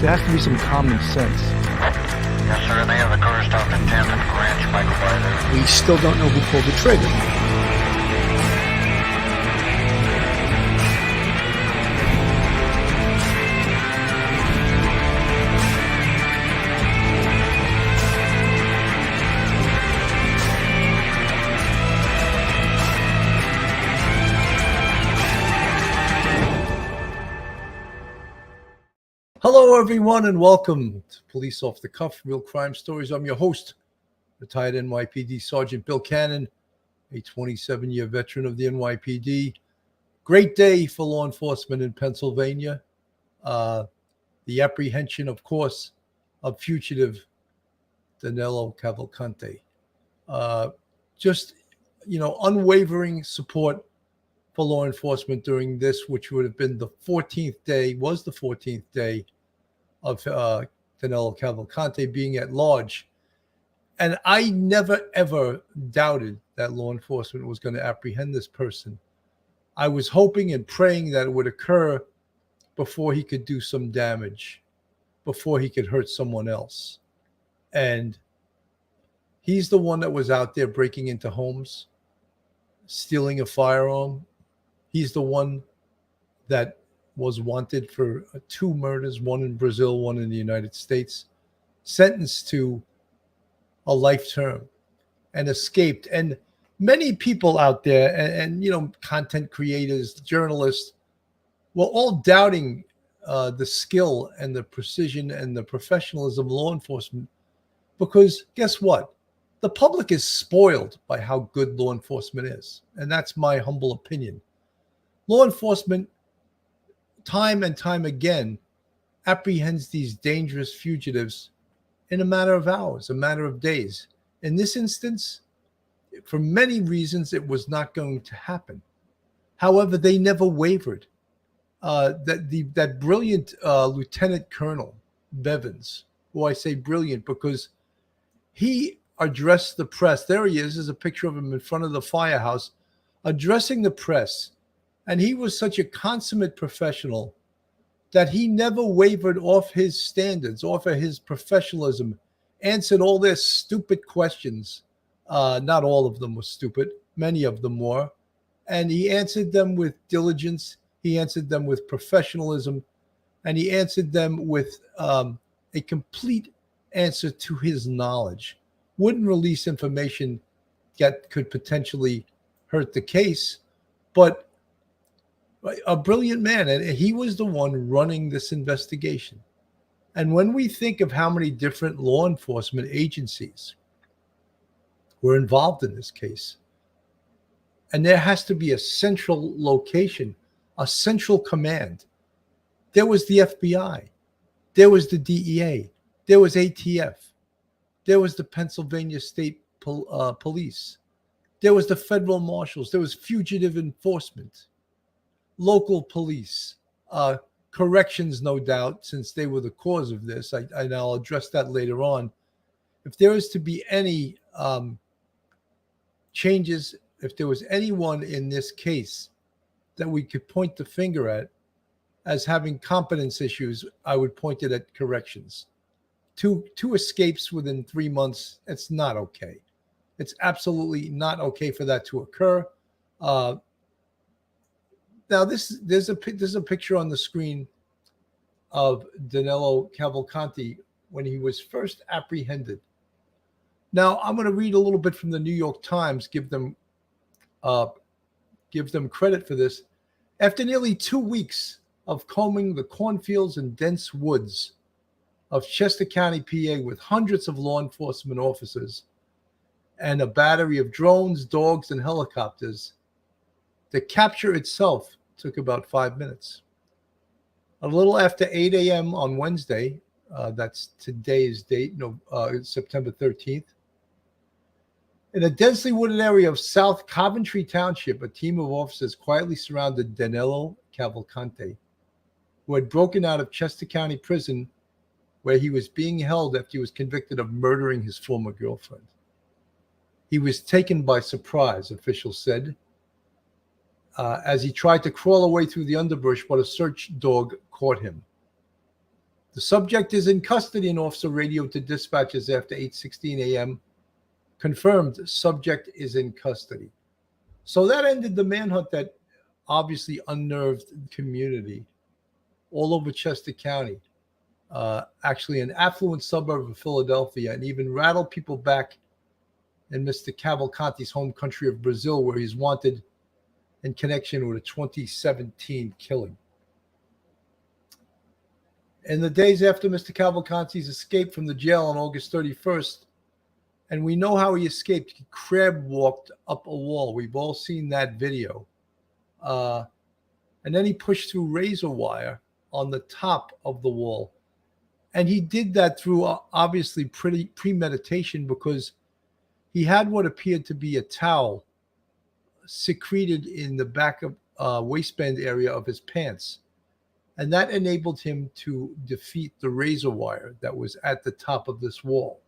there has to be some common sense. Yes, sir. They have a car stop in 10th and Ranch Michael by there. We still don't know who pulled the trigger. Hello, everyone, and welcome to Police Off the Cuff, Real Crime Stories. I'm your host, retired NYPD Sergeant Bill Cannon, a 27-year veteran of the NYPD. Great day for law enforcement in Pennsylvania. The apprehension, of course, of fugitive Danelo Cavalcante. Unwavering support for law enforcement during this, which would have been the 14th day of Danelo Cavalcante being at large. And I never, ever doubted that law enforcement was going to apprehend this person. I was hoping and praying that it would occur before he could do some damage, before he could hurt someone else. And he's the one that was out there breaking into homes, stealing a firearm. He's the one that was wanted for 2 murders, one in Brazil, one in the United States, sentenced to a life term and escaped. And many people out there and content creators, journalists, were all doubting the skill and the precision and the professionalism of law enforcement, because guess what? The public is spoiled by how good law enforcement is. And that's my humble opinion. Law enforcement, time and time again, apprehends these dangerous fugitives in a matter of hours, a matter of days. In this instance, for many reasons, it was not going to happen. However, they never wavered. That brilliant Lieutenant Colonel Bevins, who I say brilliant because he addressed the press. There he is. There's a picture of him in front of the firehouse addressing the press. And he was such a consummate professional that he never wavered off his standards, off of his professionalism, answered all their stupid questions. Not all of them were stupid. Many of them were. And he answered them with diligence. He answered them with professionalism. And he answered them with a complete answer to his knowledge. Wouldn't release information that could potentially hurt the case, but a brilliant man, and he was the one running this investigation. And when we think of how many different law enforcement agencies were involved in this case, and there has to be a central location, a central command. There was the FBI, there was the DEA, there was ATF, there was the Pennsylvania State Police, there was the federal marshals, there was fugitive enforcement, local police, corrections, no doubt, since they were the cause of this. And I'll address that later on. If there is to be any changes, if there was anyone in this case that we could point the finger at as having competence issues, I would point it at corrections. Two escapes within 3 months, it's not okay. It's absolutely not okay for that to occur. Now, there's a picture on the screen of Danelo Cavalcante when he was first apprehended. Now, I'm going to read a little bit from the New York Times, give them credit for this. After nearly 2 weeks of combing the cornfields and dense woods of Chester County, PA, with hundreds of law enforcement officers and a battery of drones, dogs, and helicopters, the capture itself took about 5 minutes. A little after 8 a.m. on Wednesday, that's today's date, September 13th, in a densely wooded area of South Coventry Township, a team of officers quietly surrounded Danelo Cavalcante, who had broken out of Chester County Prison, where he was being held after he was convicted of murdering his former girlfriend. He was taken by surprise, officials said, as he tried to crawl away through the underbrush, but a search dog caught him. The subject is in custody, an officer radioed to dispatchers after 8:16 a.m. Confirmed subject is in custody. So that ended the manhunt that obviously unnerved the community all over Chester County, actually an affluent suburb of Philadelphia, and even rattled people back in Mr. Cavalcante's home country of Brazil, where he's wanted in connection with a 2017 killing. In the days after Mr. Cavalcante's escape from the jail on August 31st, and we know how he escaped, he crab walked up a wall. We've all seen that video. And then he pushed through razor wire on the top of the wall. And he did that through obviously pretty premeditation, because he had what appeared to be a towel secreted in the back of waistband area of his pants. And that enabled him to defeat the razor wire that was at the top of this wall.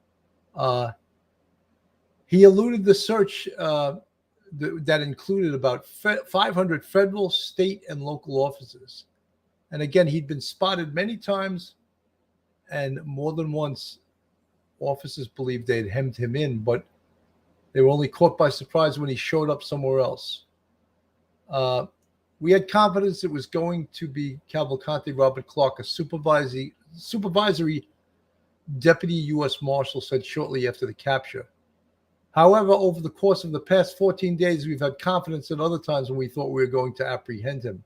He eluded the search that included about 500 federal, state, and local officers. And again, he'd been spotted many times, and more than once, officers believed they'd hemmed him in, but they were only caught by surprise when he showed up somewhere else. We had confidence it was going to be Cavalcante Robert Clark, a supervisory deputy U.S. Marshal, said shortly after the capture. However, over the course of the past 14 days, we've had confidence at other times when we thought we were going to apprehend him.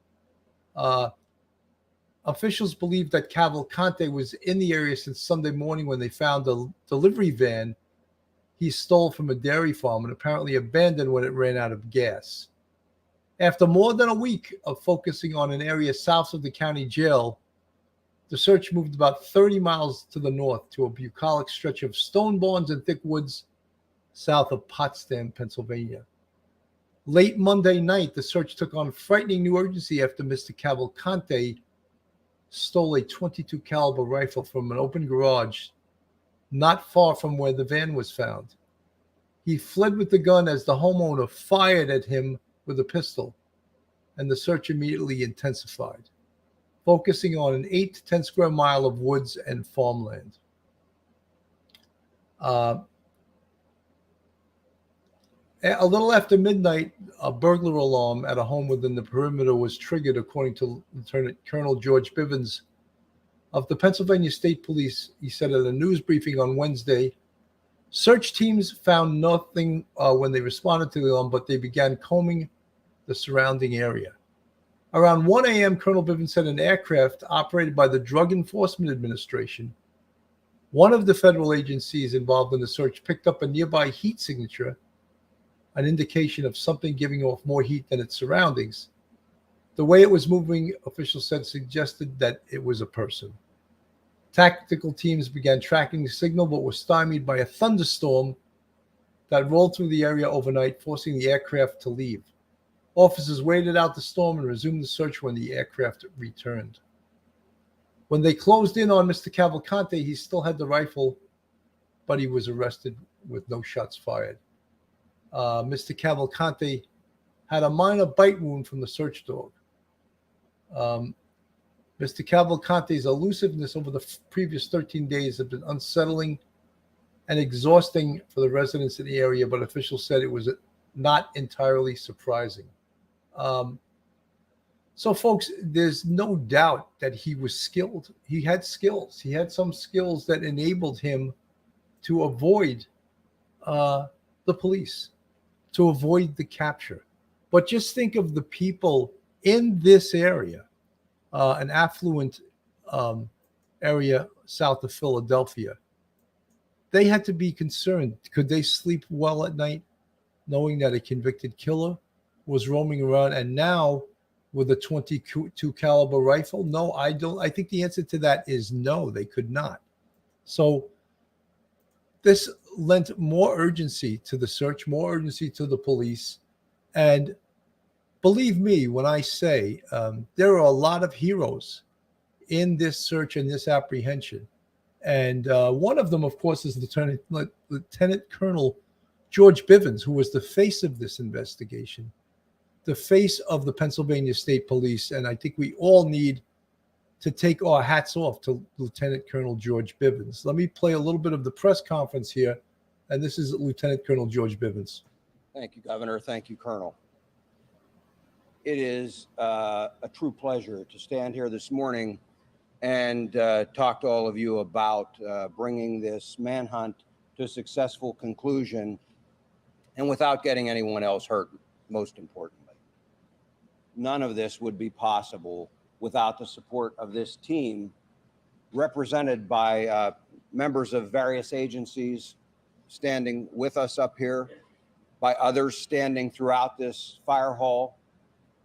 Officials believe that Cavalcante was in the area since Sunday morning when they found a delivery van he stole from a dairy farm and apparently abandoned when it ran out of gas. After more than a week of focusing on an area south of the county jail, the search moved about 30 miles to the north to a bucolic stretch of stone barns and thick woods south of Potsdam, Pennsylvania. Late Monday night, the search took on frightening new urgency after Mr. Cavalcante stole a .22 caliber rifle from an open garage not far from where the van was found. He fled with the gun as the homeowner fired at him with a pistol, and the search immediately intensified, focusing on an 8 to 10 square mile of woods and farmland. A little after midnight, a burglar alarm at a home within the perimeter was triggered, according to Lieutenant Colonel George Bivens of the Pennsylvania State Police. He said at a news briefing on Wednesday, search teams found nothing when they responded to the alarm, but they began combing the surrounding area. Around 1 a.m., Colonel Bivens said an aircraft operated by the Drug Enforcement Administration, one of the federal agencies involved in the search, picked up a nearby heat signature, an indication of something giving off more heat than its surroundings. The way it was moving, officials said, suggested that it was a person. Tactical teams began tracking the signal, but were stymied by a thunderstorm that rolled through the area overnight, forcing the aircraft to leave. Officers waited out the storm and resumed the search when the aircraft returned. When they closed in on Mr. Cavalcante, he still had the rifle, but he was arrested with no shots fired. Mr. Cavalcante had a minor bite wound from the search dog. Mr. Cavalcante's elusiveness over the previous 13 days had been unsettling and exhausting for the residents in the area, but officials said it was not entirely surprising. So, folks, there's no doubt that he was skilled. He had skills. He had some skills that enabled him to avoid the police, to avoid the capture. But just think of the people in this area, an affluent area south of Philadelphia. They had to be concerned. Could they sleep well at night, knowing that a convicted killer was roaming around, and now with a .22 caliber rifle? No, I don't. I think the answer to that is no, they could not. So this lent more urgency to the search, more urgency to the police. And believe me when I say there are a lot of heroes in this search and this apprehension. And one of them, of course, is Lieutenant Colonel George Bivens, who was the face of this investigation, the face of the Pennsylvania State Police. And I think we all need to take our hats off to Lieutenant Colonel George Bivens. Let me play a little bit of the press conference here, and this is Lieutenant Colonel George Bivens. Thank you, Governor. Thank you, Colonel. It is a true pleasure to stand here this morning and talk to all of you about bringing this manhunt to a successful conclusion, and without getting anyone else hurt, most importantly. None of this would be possible without the support of this team, represented by members of various agencies standing with us up here, by others standing throughout this fire hall,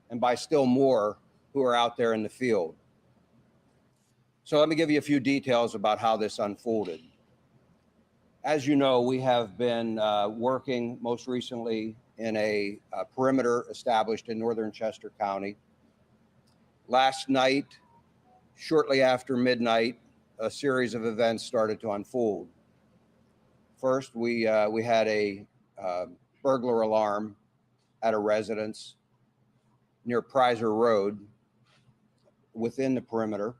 and by still more who are out there in the field. So let me give you a few details about how this unfolded. As you know, we have been working most recently in a perimeter established in northern Chester County. Last night, shortly after midnight, a series of events started to unfold. First, we had a burglar alarm at a residence near Prizer Road within the perimeter.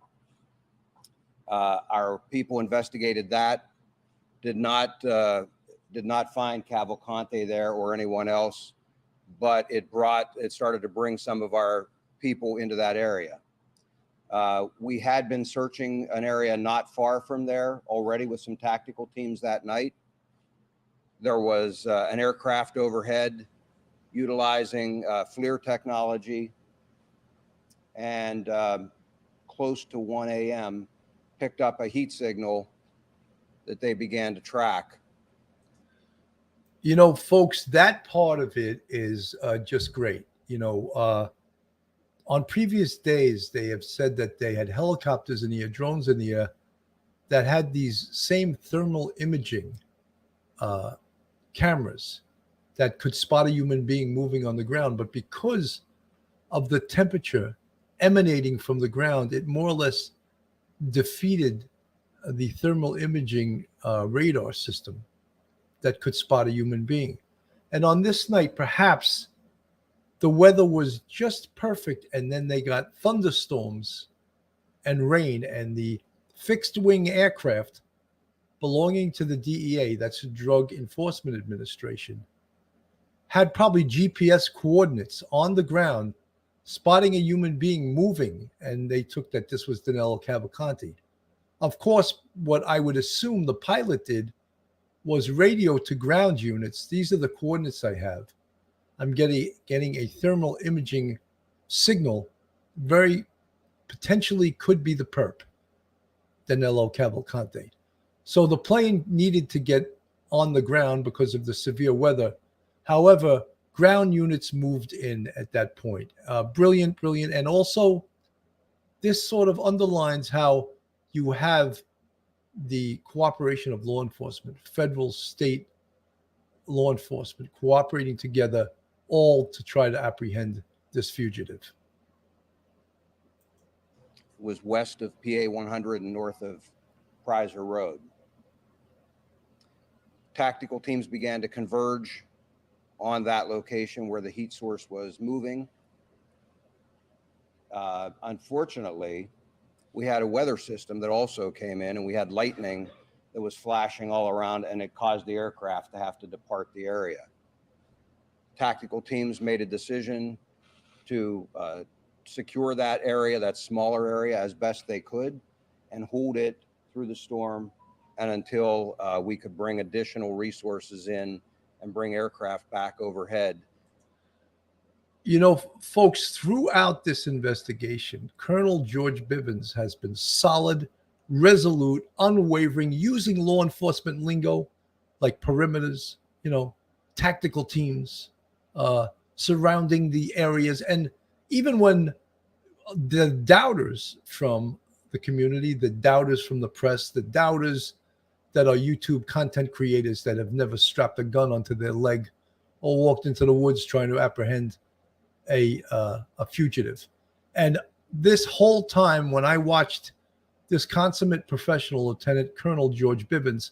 Our people investigated that, did not find Cavalcante there or anyone else, but it started to bring some of our people into that area. We had been searching an area not far from there already with some tactical teams that night. There was an aircraft overhead utilizing FLIR technology, and close to 1 a.m. picked up a heat signal that they began to track. You know, folks, that part of it is just great. You know, on previous days, they have said that they had helicopters in the air, drones in the air, that had these same thermal imaging cameras that could spot a human being moving on the ground. But because of the temperature emanating from the ground, it more or less defeated the thermal imaging radar system that could spot a human being. And on this night, perhaps the weather was just perfect, and then they got thunderstorms and rain, and the fixed wing aircraft belonging to the DEA, that's the Drug Enforcement Administration, had probably GPS coordinates on the ground, spotting a human being moving, and they took that this was Danelo Cavalcante. Of course, what I would assume the pilot did was radio to ground units. These are the coordinates I have. I'm getting a thermal imaging signal, very potentially could be the perp, Danelo Cavalcante. So the plane needed to get on the ground because of the severe weather. However, ground units moved in at that point. Brilliant. And also, this sort of underlines how you have the cooperation of law enforcement, federal, state law enforcement, cooperating together, all to try to apprehend this fugitive. It was west of PA 100 and north of Prizer Road. Tactical teams began to converge on that location where the heat source was moving. Unfortunately, we had a weather system that also came in, and we had lightning that was flashing all around, and it caused the aircraft to have to depart the area. Tactical teams made a decision to secure that area, that smaller area, as best they could, and hold it through the storm and until we could bring additional resources in and bring aircraft back overhead. You know, folks, throughout this investigation, Colonel George Bivens has been solid, resolute, unwavering, using law enforcement lingo like perimeters, you know, tactical teams, surrounding the areas. And even when the doubters from the community, the doubters from the press, the doubters that are YouTube content creators that have never strapped a gun onto their leg or walked into the woods trying to apprehend a fugitive. And this whole time, when I watched this consummate professional, Lieutenant Colonel George Bivens,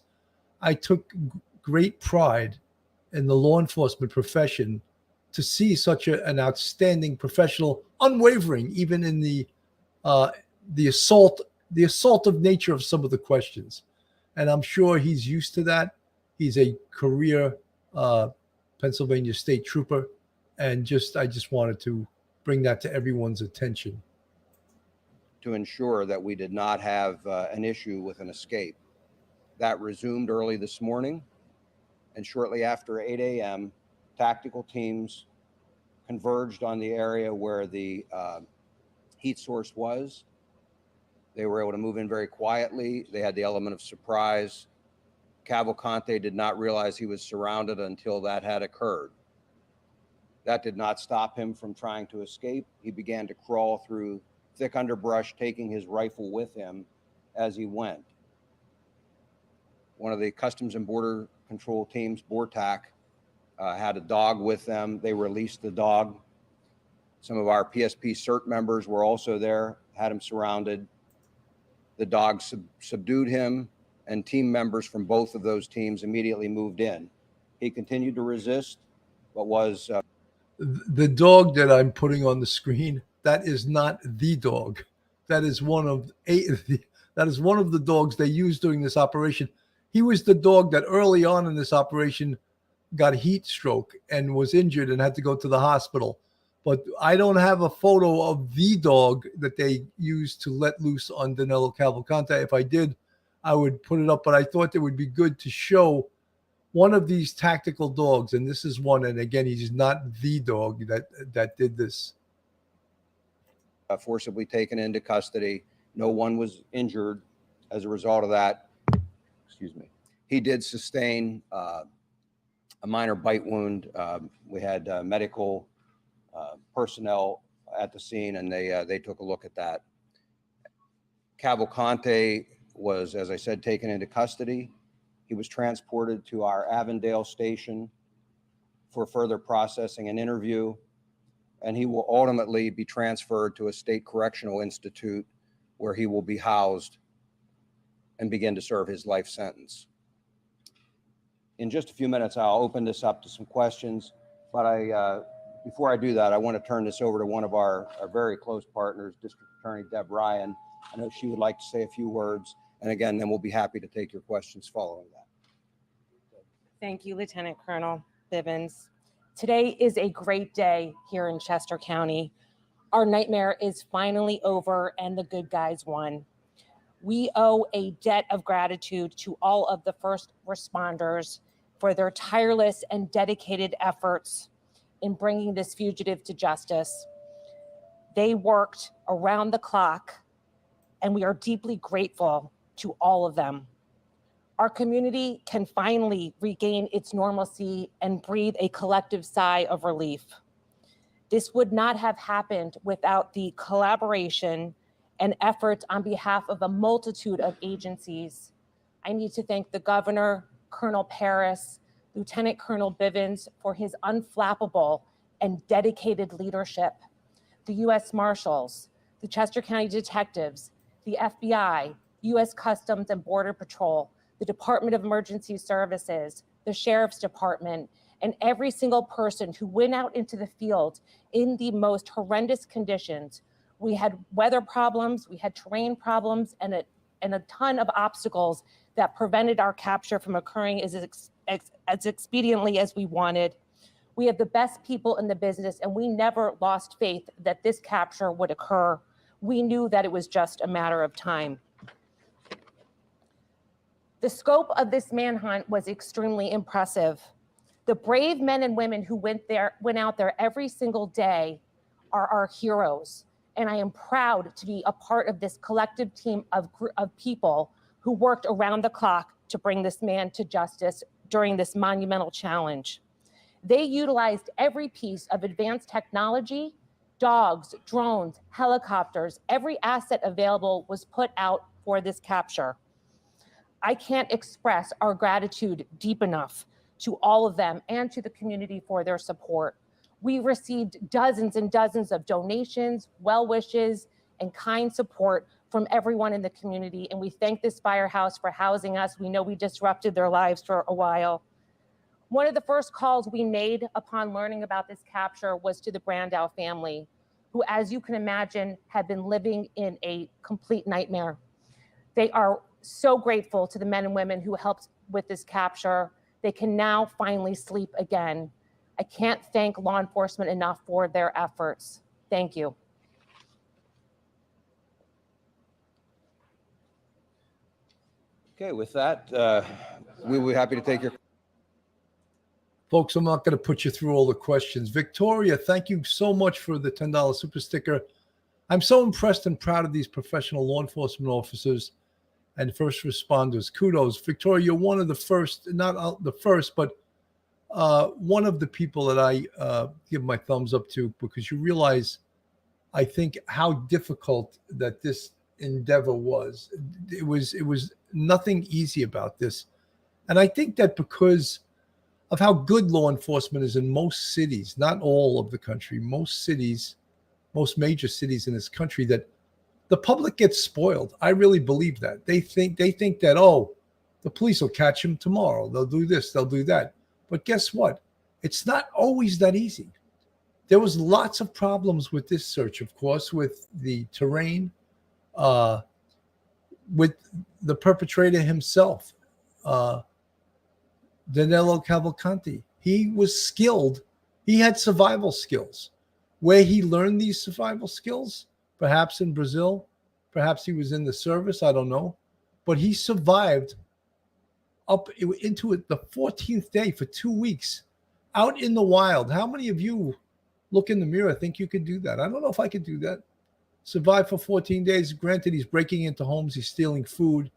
I took great pride in the law enforcement profession to see such an outstanding professional, unwavering, even in the the assaultive nature of some of the questions. And I'm sure he's used to that. He's a career Pennsylvania State Trooper. And I just wanted to bring that to everyone's attention. To ensure that we did not have an issue with an escape. That resumed early this morning. And shortly after 8 a.m., tactical teams converged on the area where the heat source was. They were able to move in very quietly. They had the element of surprise. Cavalcante did not realize he was surrounded until that had occurred. That did not stop him from trying to escape. He began to crawl through thick underbrush, taking his rifle with him as he went. One of the Customs and Border Control teams, BORTAC, had a dog with them. They released the dog. Some of our PSP CERT members were also there, had him surrounded. The dog subdued him, and team members from both of those teams immediately moved in. He continued to resist, but was... The dog that I'm putting on the screen, that is not the dog. That is one of the dogs they used during this operation. He was the dog that early on in this operation got heat stroke and was injured and had to go to the hospital. But I don't have a photo of the dog that they used to let loose on Danelo Cavalcante. If I did, I would put it up. But I thought it would be good to show one of these tactical dogs. And this is one. And again, he's not the dog that did this. Forcibly taken into custody. No one was injured as a result of that. Excuse me. He did sustain a minor bite wound. We had medical personnel at the scene, and they took a look at that. Cavalcante was, as I said, taken into custody. He was transported to our Avondale station for further processing and interview, and he will ultimately be transferred to a state correctional institute where he will be housed and begin to serve his life sentence. In just a few minutes, I'll open this up to some questions, but before I do that, I want to turn this over to one of our very close partners, District Attorney Deb Ryan. I know she would like to say a few words, and again, then we'll be happy to take your questions following that. Thank you, Lieutenant Colonel Bivens. Today is a great day here in Chester County. Our nightmare is finally over and the good guys won. We owe a debt of gratitude to all of the first responders for their tireless and dedicated efforts in bringing this fugitive to justice. They worked around the clock, and we are deeply grateful to all of them. Our community can finally regain its normalcy and breathe a collective sigh of relief. This would not have happened without the collaboration and efforts on behalf of a multitude of agencies. I need to thank the Governor, Colonel Paris, Lieutenant Colonel Bivens for his unflappable and dedicated leadership, the U.S. Marshals, the Chester County Detectives, the FBI, U.S. Customs and Border Patrol, the Department of Emergency Services, the Sheriff's Department, and every single person who went out into the field in the most horrendous conditions. We had weather problems, we had terrain problems, and a ton of obstacles that prevented our capture from occurring as expediently as we wanted. We have the best people in the business, and we never lost faith that this capture would occur. We knew that it was just a matter of time. The scope of this manhunt was extremely impressive. The brave men and women who went out there every single day are our heroes. And I am proud to be a part of this collective team of people who worked around the clock to bring this man to justice during this monumental challenge. They utilized every piece of advanced technology, dogs, drones, helicopters, every asset available was put out for this capture. I can't express our gratitude deep enough to all of them and to the community for their support. We received dozens and dozens of donations, well wishes, and kind support from everyone in the community. And we thank this firehouse for housing us. We know we disrupted their lives for a while. One of the first calls we made upon learning about this capture was to the Brandow family. who, as you can imagine, have been living in a complete nightmare. They are so grateful to the men and women who helped with this capture. They can now finally sleep again. I can't thank law enforcement enough for their efforts. Thank you. Okay, with that, we will be happy to take your. Folks, I'm not going to put you through all the questions. Victoria, thank you so much for the $10 super sticker. I'm so impressed and proud of these professional law enforcement officers and first responders. Kudos. Victoria, you're one of the first, not the first, but one of the people that I give my thumbs up to, because you realize, I think, how difficult that this endeavor was. It was nothing easy about this. And I think that because of how good law enforcement is in most cities, not all of the country, most cities, most major cities in this country, that the public gets spoiled. I really believe that. They think that, oh, the police will catch him tomorrow. They'll do this, they'll do that. But guess what? It's not always that easy. There was lots of problems with this search, of course, with the terrain, with the perpetrator himself, Danelo Cavalcante. He was skilled. He had survival skills. Where he learned these survival skills, perhaps in Brazil, perhaps he was in the service, I don't know. But he survived up into it the 14th day for 2 weeks out in the wild. How many of you look in the mirror, think you could do that? I don't know if I could do that. Survive for 14 days. Granted, he's breaking into homes. He's stealing food.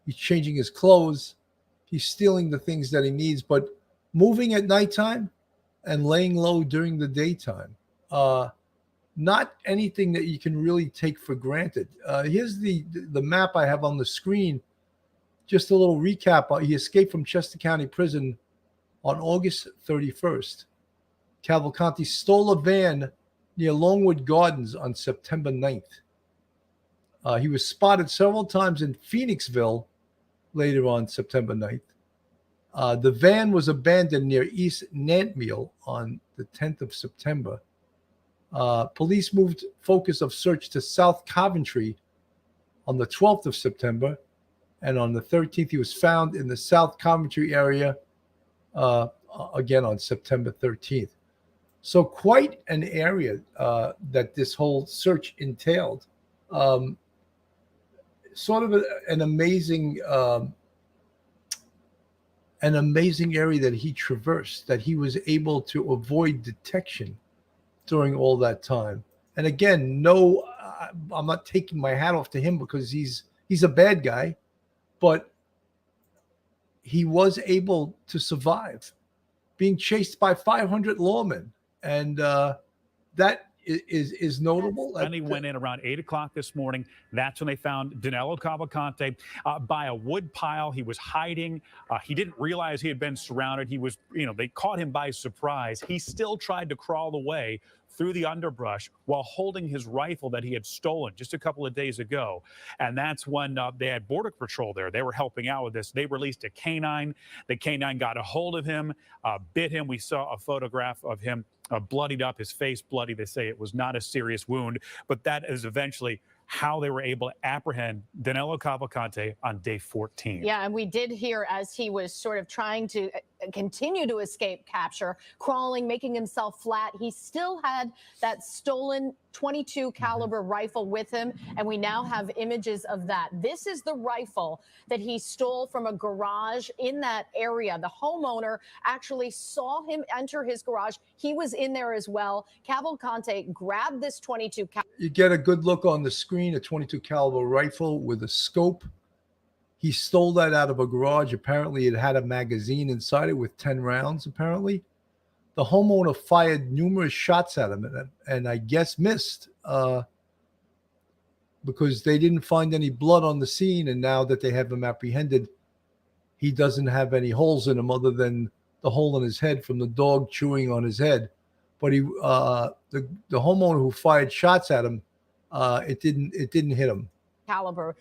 He's changing his clothes. He's stealing the things that he needs. But moving at nighttime and laying low during the daytime, not anything that you can really take for granted. Here's the map I have on the screen. Just a little recap. He escaped from Chester County Prison on August 31st. Cavalcante stole a van near Longwood Gardens on September 9th. He was spotted several times in Phoenixville later on September 9th. The van was abandoned near East Nantmeal on the 10th of September. Police moved focus of search to South Coventry on the 12th of September. And on the 13th, he was found in the South Coventry area, again on September 13th. So quite an area that this whole search entailed. Sort of an amazing area that he traversed, that he was able to avoid detection during all that time. And again, no, I'm not taking my hat off to him because he's a bad guy, but he was able to survive being chased by 500 lawmen. And that is notable. And he went in around 8 o'clock this morning. That's when they found Danelo Cavalcante by a wood pile. He was hiding. He didn't realize he had been surrounded. He was, they caught him by surprise. He still tried to crawl away through the underbrush while holding his rifle that he had stolen just a couple of days ago. And that's when they had Border Patrol there. They were helping out with this. They released a canine. The canine got a hold of him, bit him. We saw a photograph of him bloodied up, his face bloody. They say it was not a serious wound, but that is eventually how they were able to apprehend Danelo Cavalcante on day 14. Yeah, and we did hear as he was sort of trying to continue to escape capture, crawling, making himself flat, he still had that stolen .22 caliber rifle with him, and we now have images of that. This is the rifle that he stole from a garage in that area. The homeowner actually saw him enter his garage. He was in there as well. Cavalcante grabbed this .22 caliber. You get a good look on the screen, a .22 caliber rifle with a scope. He stole that out of a garage. Apparently, it had a magazine inside it with 10 rounds, apparently. The homeowner fired numerous shots at him and I guess missed because they didn't find any blood on the scene. And now that they have him apprehended, he doesn't have any holes in him other than the hole in his head from the dog chewing on his head. But the homeowner who fired shots at him, it didn't hit him. Caliber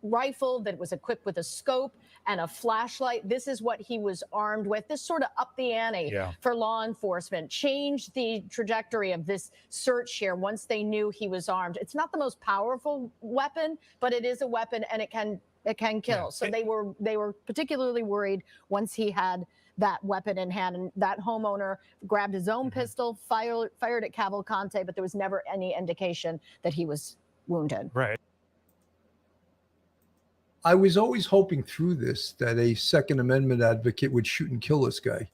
rifle that was equipped with a scope and a flashlight. This is what he was armed with. This sort of upped the ante for law enforcement, changed the trajectory of this search here once they knew he was armed. It's not the most powerful weapon, but it is a weapon, and it can kill. So they were particularly worried once he had that weapon in hand, and that homeowner grabbed his own pistol, fired at Cavalcante, but there was never any indication that he was wounded. Right. I was always hoping through this that a Second Amendment advocate would shoot and kill this guy,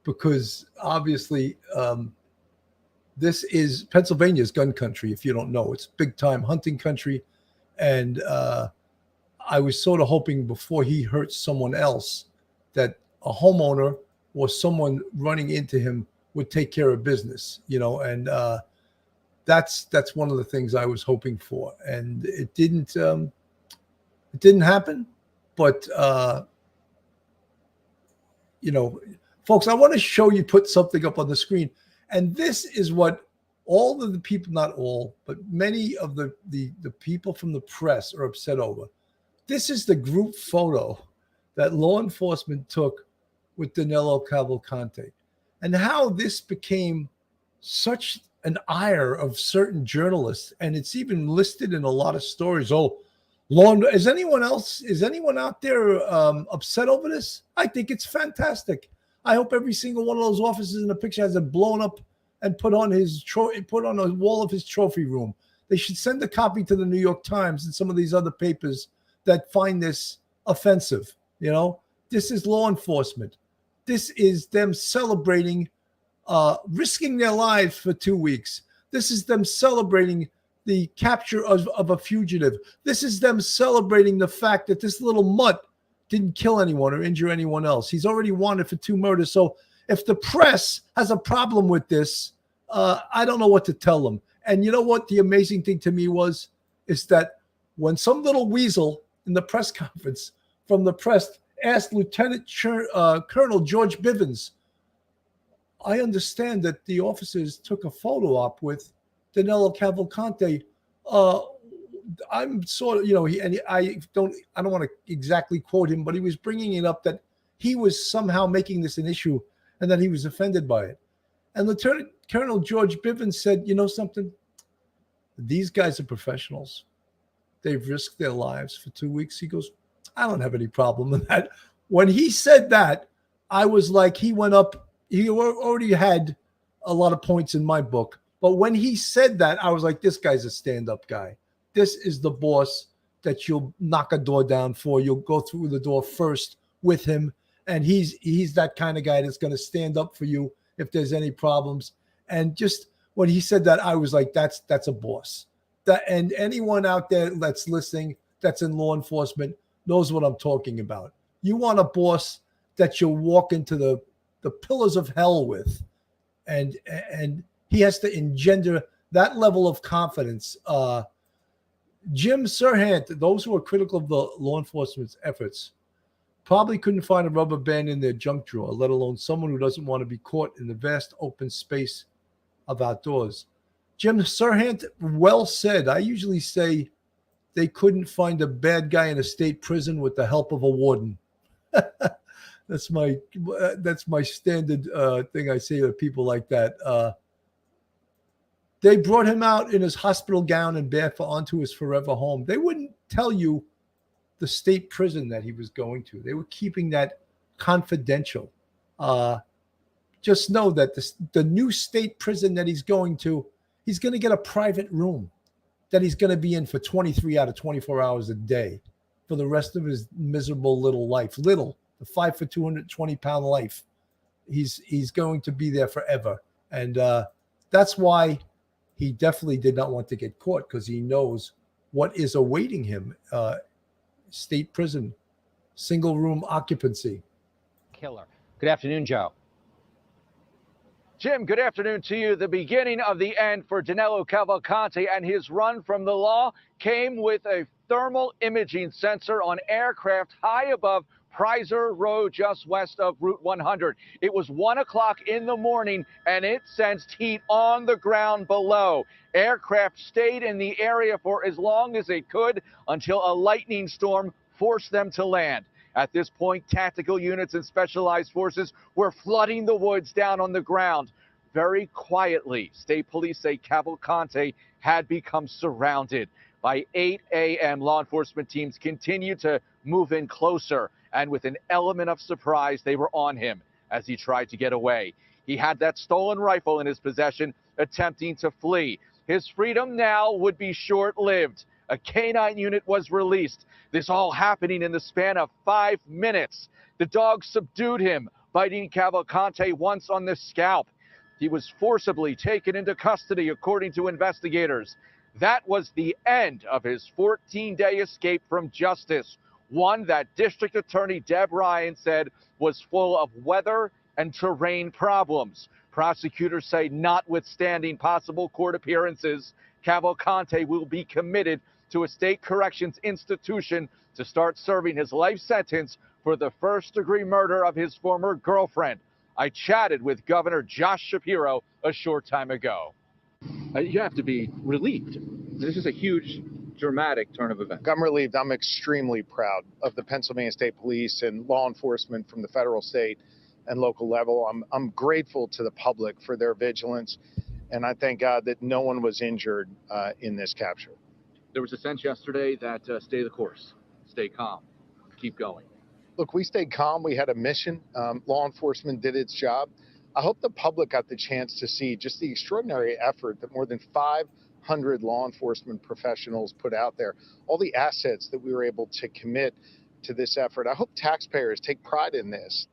because obviously this is Pennsylvania's gun country. If you don't know, it's big time hunting country. And I was sort of hoping before he hurts someone else that a homeowner or someone running into him would take care of business, and that's one of the things I was hoping for. And it didn't happen. But, folks, I want to show you, put something up on the screen. And this is what all of the people, not all, but many of the people from the press are upset over. This is the group photo that law enforcement took with Danelo Cavalcante, and how this became such an ire of certain journalists. And it's even listed in a lot of stories. Oh, is anyone out there upset over this? I think it's fantastic. I hope every single one of those officers in the picture has it blown up and put on a wall of his trophy room. They should send a copy to the New York Times and some of these other papers that find this offensive. This is law enforcement. This is them celebrating, risking their lives for 2 weeks. This is them celebrating the capture of a fugitive. This is them celebrating the fact that this little mutt didn't kill anyone or injure anyone else. He's already wanted for 2 murders. So if the press has a problem with this, I don't know what to tell them. And you know what the amazing thing to me is that when some little weasel in the press conference from the press asked Lieutenant Colonel George Bivens, I understand that the officers took a photo op with Danelo Cavalcante. I'm sort of, I don't want to exactly quote him, but he was bringing it up that he was somehow making this an issue and that he was offended by it. And Lieutenant Colonel George Bivens said, you know something? These guys are professionals. They've risked their lives for 2 weeks. He goes, I don't have any problem with that. When he said that, I was like, he went up. He already had a lot of points in my book. But when he said that, I was like, this guy's a stand-up guy. This is the boss that you'll knock a door down for. You'll go through the door first with him. And he's that kind of guy that's going to stand up for you if there's any problems. And just when he said that, I was like, that's a boss. And anyone out there that's listening, that's in law enforcement, knows what I'm talking about. You want a boss that you'll walk into the pillars of hell with. And he has to engender that level of confidence. Jim Serhant, those who are critical of the law enforcement's efforts, probably couldn't find a rubber band in their junk drawer, let alone someone who doesn't want to be caught in the vast open space of outdoors. Jim Serhant well said. I usually say they couldn't find a bad guy in a state prison with the help of a warden. That's my standard thing I say to people like that. They brought him out in his hospital gown and barefoot onto his forever home. They wouldn't tell you the state prison that he was going to. They were keeping that confidential. Just know that the new state prison that he's going to get a private room that he's going to be in for 23 out of 24 hours a day for the rest of his miserable little life. The 5 foot 220-pound life. He's going to be there forever. And that's why he definitely did not want to get caught, because he knows what is awaiting him. State prison, single room occupancy. Killer. Good afternoon, Joe. Jim, good afternoon to you. The beginning of the end for Danelo Cavalcante, and his run from the law came with a thermal imaging sensor on aircraft high above Prizer Road, just west of Route 100. It was 1 o'clock in the morning, and it sensed heat on the ground below. Aircraft stayed in the area for as long as it could until a lightning storm force them to land. At this point, tactical units and specialized forces were flooding the woods down on the ground. Very quietly, state police say Cavalcante had become surrounded. By 8 a.m., law enforcement teams continued to move in closer, and with an element of surprise, they were on him as he tried to get away. He had that stolen rifle in his possession, attempting to flee. His freedom now would be short-lived. A canine unit was released. This all happening in the span of 5 minutes. The dog subdued him, biting Cavalcante once on the scalp. He was forcibly taken into custody, according to investigators. That was the end of his 14-day escape from justice, one that District Attorney Deb Ryan said was full of weather and terrain problems. Prosecutors say, notwithstanding possible court appearances, Cavalcante will be committed to a state corrections institution to start serving his life sentence for the first-degree murder of his former girlfriend. I chatted with Governor Josh Shapiro a short time ago. You have to be relieved. This is a huge, dramatic turn of events. I'm relieved. I'm extremely proud of the Pennsylvania State Police and law enforcement from the federal, state, and local level. I'm grateful to the public for their vigilance, and I thank God that no one was injured in this capture. There was a sense yesterday that stay the course, stay calm, keep going. Look, we stayed calm. We had a mission. Law enforcement did its job. I hope the public got the chance to see just the extraordinary effort that more than 500 law enforcement professionals put out there, all the assets that we were able to commit to this effort. I hope taxpayers take pride in this.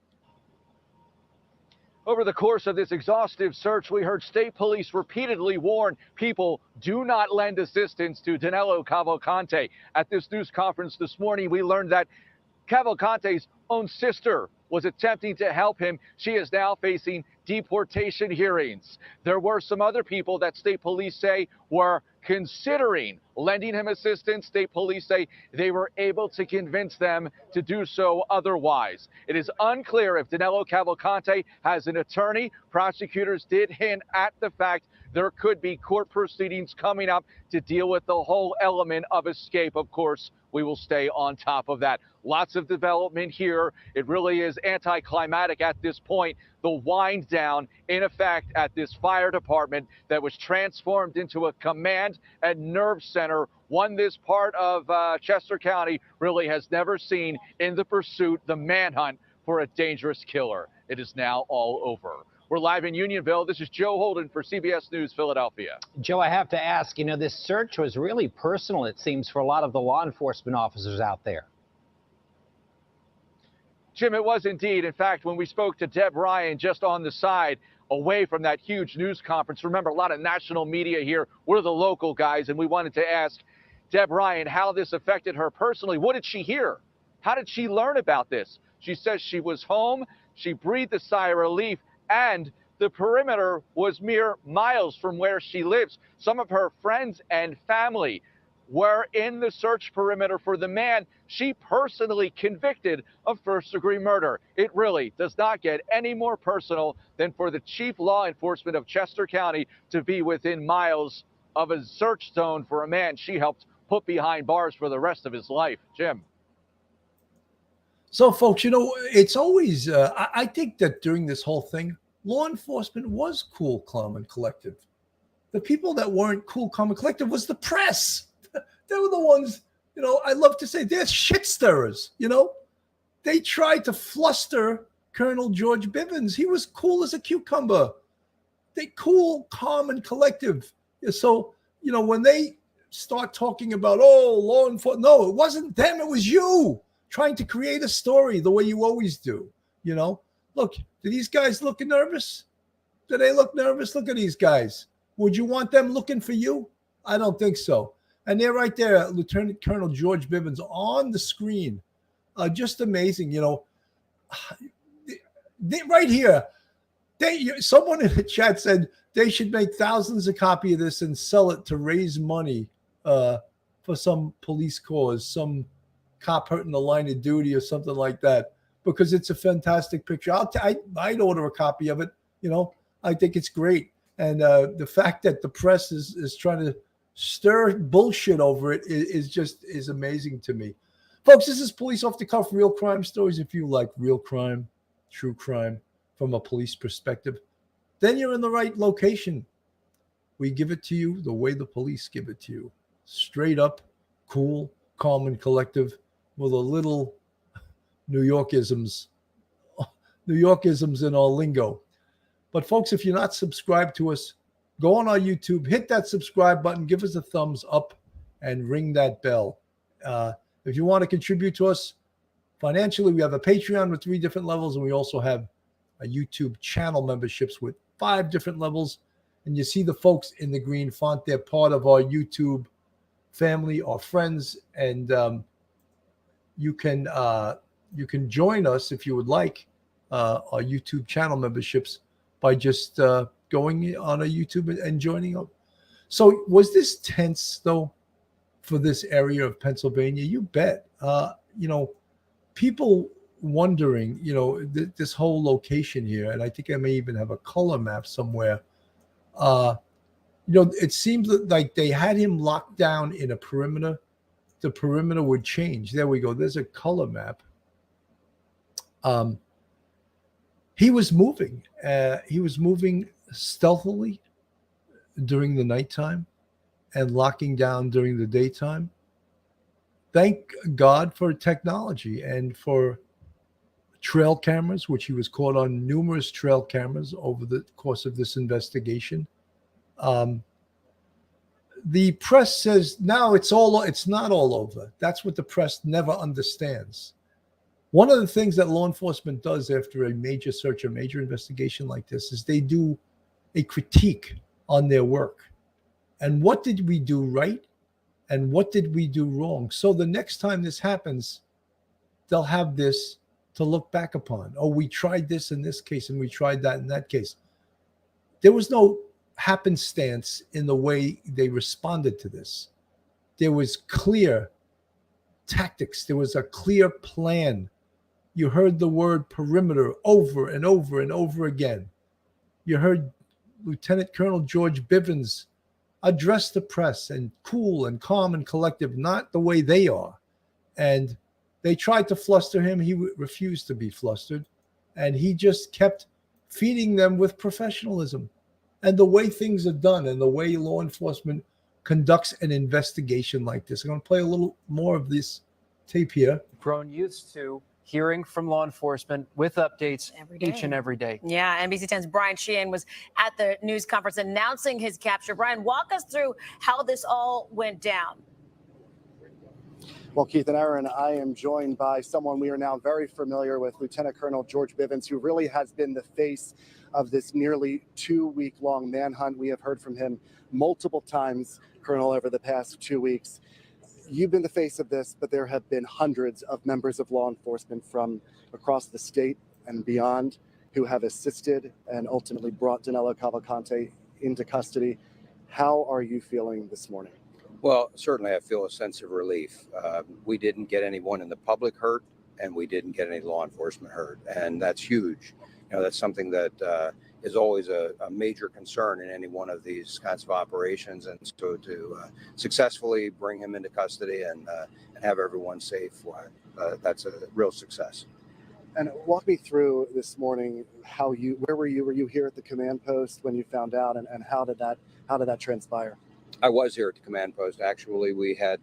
Over the course of this exhaustive search, we heard state police repeatedly warn people, do not lend assistance to Danelo Cavalcante. At this news conference this morning, we learned that Cavalcante's own sister was attempting to help him. She is now facing deportation hearings. There were some other people that state police say were considering lending him assistance. State police say they were able to convince them to do so otherwise. It is unclear if Danelo Cavalcante has an attorney. Prosecutors did hint at the fact there could be court proceedings coming up to deal with the whole element of escape. Of course, we will stay on top of that. Lots of development here. It really is anticlimactic at this point. The wind down in effect at this fire department that was transformed into a command and nerve center, one this part of Chester County really has never seen in the pursuit, the manhunt for a dangerous killer. It is now all over. We're live in Unionville. This is Joe Holden for CBS News Philadelphia. Joe, I have to ask, this search was really personal, it seems, for a lot of the law enforcement officers out there. Jim, it was indeed. In fact, when we spoke to Deb Ryan just on the side, away from that huge news conference, remember, a lot of national media here. We're the local guys, and we wanted to ask Deb Ryan how this affected her personally. What did she hear? How did she learn about this? She says she was home, she breathed a sigh of relief, and the perimeter was mere miles from where she lives. Some of her friends and family were in the search perimeter for the man she personally convicted of first-degree murder. It really does not get any more personal than for the chief law enforcement of Chester County to be within miles of a search zone for a man she helped put behind bars for the rest of his life. Jim. So, folks, it's always, I think that during this whole thing, law enforcement was cool, calm, and collective. The people that weren't cool, calm, and collective was the press. They were the ones, I love to say they're shit stirrers, They tried to fluster Colonel George Bivens. He was cool as a cucumber. They cool, calm, and collective. So, when they start talking about, law enforcement, no, it wasn't them, it was you trying to create a story the way you always do, Look, do these guys look nervous? Do they look nervous? Look at these guys. Would you want them looking for you? I don't think so. And they're right there, Lieutenant Colonel George Bivens on the screen. Just amazing, right here. Someone in the chat said they should make thousands of copies of this and sell it to raise money for some police cause, some cop hurt in the line of duty or something like that, because it's a fantastic picture. I'd order a copy of it. I think it's great. And the fact that the press is trying to stir bullshit over it is amazing to me. Folks, this is Police Off the Cuff Real Crime Stories. If you like real crime, true crime from a police perspective, then you're in the right location. We give it to you the way the police give it to you. Straight up, cool, calm, and collective with a little New Yorkisms in our lingo. But folks, if you're not subscribed to us, go on our YouTube, hit that subscribe button, give us a thumbs up, and ring that bell. If you want to contribute to us financially, we have a Patreon with 3 different levels, and we also have a YouTube channel memberships with 5 different levels. And you see the folks in the green font. They're part of our YouTube family, our friends, and you can join us if you would like our YouTube channel memberships by just going on a YouTube and joining up. So was this tense though for this area of Pennsylvania? You bet. People wondering, this whole location here, and I think I may even have a color map somewhere. It seems like they had him locked down in a perimeter. The perimeter would change. There we go. There's a color map. He was moving. He was moving stealthily during the nighttime and locking down during the daytime. Thank God for technology and for trail cameras, which he was caught on numerous trail cameras over the course of this investigation. The press says now it's not all over. That's what the press never understands. One of the things that law enforcement does after a major search or major investigation like this is they do a critique on their work. And what did we do right? And what did we do wrong? So the next time this happens, they'll have this to look back upon. Oh, we tried this in this case, and we tried that in that case. There was no happenstance in the way they responded to this. There was clear tactics. There was a clear plan. You heard the word perimeter over and over and over again. You heard Lieutenant Colonel George Bivens address the press and cool and calm and collective, not the way they are. And they tried to fluster him. He refused to be flustered. And he just kept feeding them with professionalism and the way things are done and the way law enforcement conducts an investigation like this. I'm going to play a little more of this tape here. Grown used to hearing from law enforcement with updates each and every day. Yeah, NBC 10's Brian Sheehan was at the news conference announcing his capture. Brian, walk us through how this all went down. Well, Keith and Aaron, I am joined by someone we are now very familiar with, Lieutenant Colonel George Bivens, who really has been the face of this nearly 2-week-long manhunt. We have heard from him multiple times, Colonel, over the past 2 weeks. You've been the face of this, but there have been hundreds of members of law enforcement from across the state and beyond who have assisted and ultimately brought Danelo Cavalcante into custody. How are you feeling this morning? Well, certainly I feel a sense of relief. We didn't get anyone in the public hurt, and we didn't get any law enforcement hurt, and that's huge. That's something that is always a major concern in any one of these kinds of operations, and so to successfully bring him into custody and have everyone safe, that's a real success. And walk me through this morning. Where were you? Were you here at the command post when you found out, and how did that transpire? I was here at the command post. Actually, we had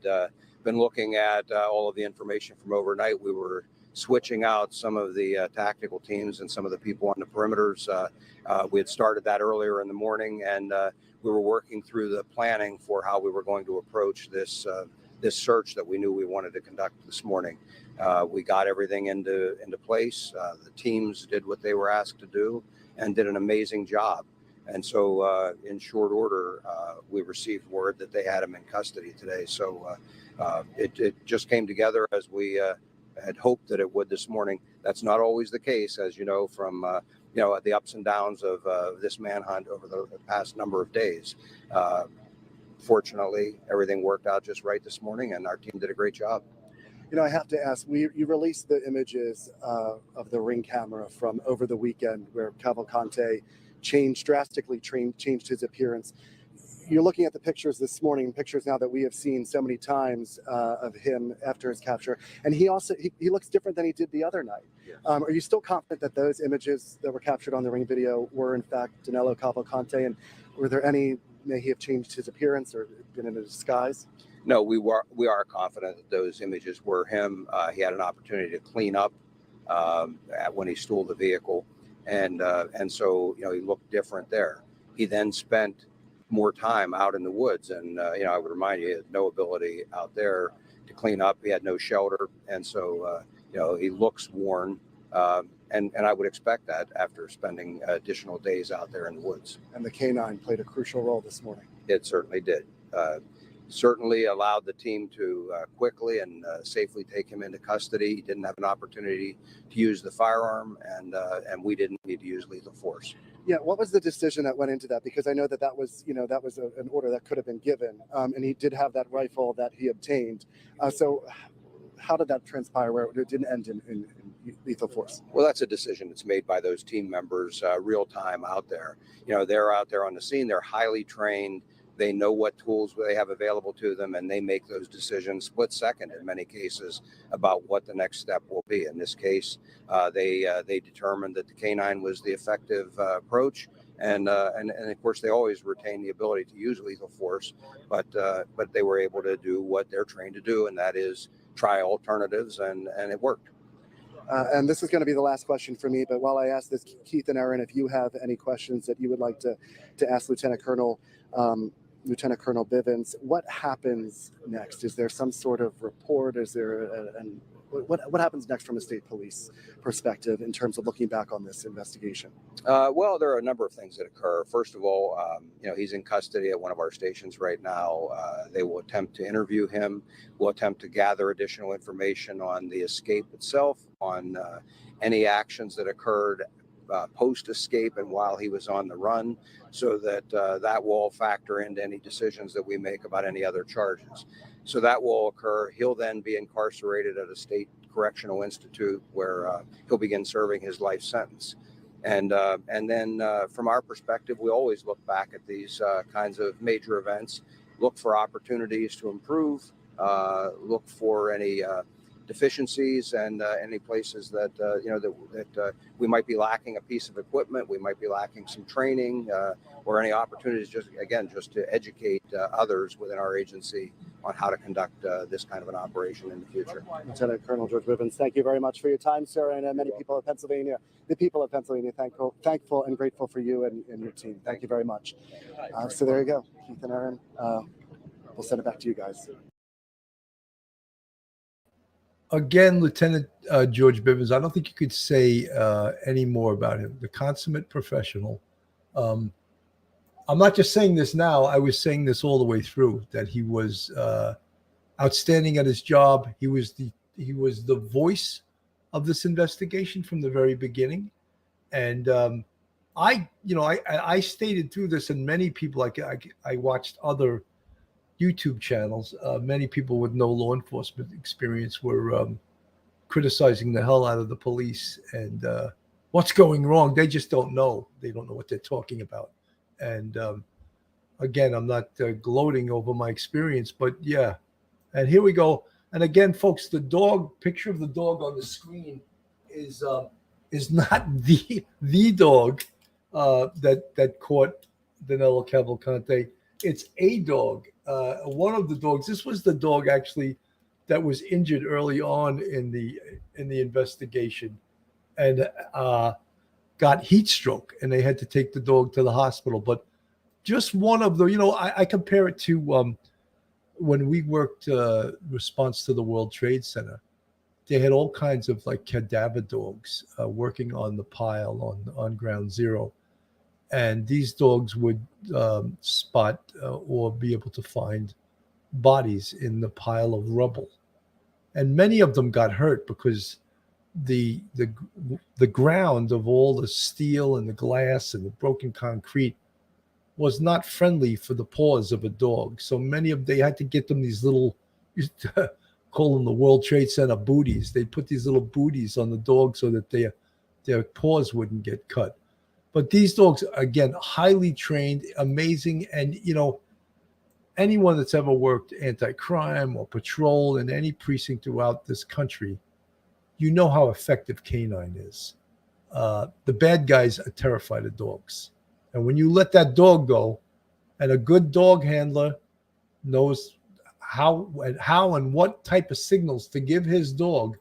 been looking at all of the information from overnight. We were switching out some of the tactical teams and some of the people on the perimeters. We had started that earlier in the morning, and we were working through the planning for how we were going to approach this search that we knew we wanted to conduct this morning. We got everything into place. The teams did what they were asked to do and did an amazing job. And so in short order, we received word that they had him in custody today. So it just came together as we had hoped that it would this morning. That's not always the case, as you know, from the ups and downs of this manhunt over the past number of days. Fortunately, everything worked out just right this morning, and our team did a great job. I have to ask, you released the images of the ring camera from over the weekend where Cavalcante drastically changed his appearance. you're looking at the pictures this morning, pictures now that we have seen so many times of him after his capture, and he looks different than he did the other night. Yes. Are you still confident that those images that were captured on the ring video were in fact Danelo Cavalcante, and were there any, may he have changed his appearance or been in a disguise? No, we are confident that those images were him. He had an opportunity to clean up when he stole the vehicle, and so he looked different there. He then spent more time out in the woods, and I would remind you, he had no ability out there to clean up. He had no shelter, and so he looks worn. And I would expect that after spending additional days out there in the woods. And the canine played a crucial role this morning. It certainly did. Certainly allowed the team to quickly and safely take him into custody. He didn't have an opportunity to use the firearm, and we didn't need to use lethal force. Yeah, what was the decision that went into that? Because I know that was an order that could have been given, and he did have that rifle that he obtained. So how did that transpire where it didn't end in lethal force? Well, that's a decision that's made by those team members real time out there. They're out there on the scene. They're highly trained. They know what tools they have available to them, and they make those decisions split second in many cases about what the next step will be. In this case, they determined that the canine was the effective approach, and of course they always retain the ability to use lethal force, but they were able to do what they're trained to do, and that is try alternatives, and it worked. And this is going to be the last question for me, but while I ask this, Keith and Aaron, if you have any questions that you would like to ask Lieutenant Colonel Bivens, what happens next? Is there some sort of report? Is there what happens next from a state police perspective in terms of looking back on this investigation? Well, there are a number of things that occur. First of all, he's in custody at one of our stations right now. They will attempt to interview him. We'll attempt to gather additional information on the escape itself, on any actions that occurred post-escape and while he was on the run, so that that will factor into any decisions that we make about any other charges. So that will occur. He'll then be incarcerated at a state correctional institute where he'll begin serving his life sentence. And then from our perspective, we always look back at these kinds of major events, look for opportunities to improve, look for any deficiencies and any places that that we might be lacking a piece of equipment, we might be lacking some training, or any opportunities just to educate others within our agency on how to conduct this kind of an operation in the future. Lieutenant Colonel George Bivens, thank you very much for your time, sir, and many people of Pennsylvania, thankful and grateful for you and your team. Thank you very much. So there you go, Keith and Aaron. We'll send it back to you guys. Again, Lieutenant George Bivens, I don't think you could say any more about him. The consummate professional. I'm not just saying this now. I was saying this all the way through, that he was outstanding at his job. He was the voice of this investigation from the very beginning. And I stated through this, and many people, I watched other YouTube channels, many people with no law enforcement experience were criticizing the hell out of the police and what's going wrong. They just don't know. They don't know what they're talking about. And again, I'm not gloating over my experience, but yeah. And here we go. And again, folks, the picture of the dog on the screen is not the dog that caught Danelo Cavalcante. It's a dog. One of the dogs. This was the dog actually that was injured early on in the investigation, and got heat stroke, and they had to take the dog to the hospital. But just one of the, I compare it to when we worked response to the World Trade Center. They had all kinds of like cadaver dogs working on the pile on Ground Zero. And these dogs would spot or be able to find bodies in the pile of rubble. And many of them got hurt because the ground of all the steel and the glass and the broken concrete was not friendly for the paws of a dog. So they had to get them these little, call them the World Trade Center booties. They put these little booties on the dog so that their paws wouldn't get cut. But these dogs, again, highly trained, amazing. And, anyone that's ever worked anti-crime or patrol in any precinct throughout this country, you know how effective canine is. The bad guys are terrified of dogs. And when you let that dog go, and a good dog handler knows how and what type of signals to give his dog,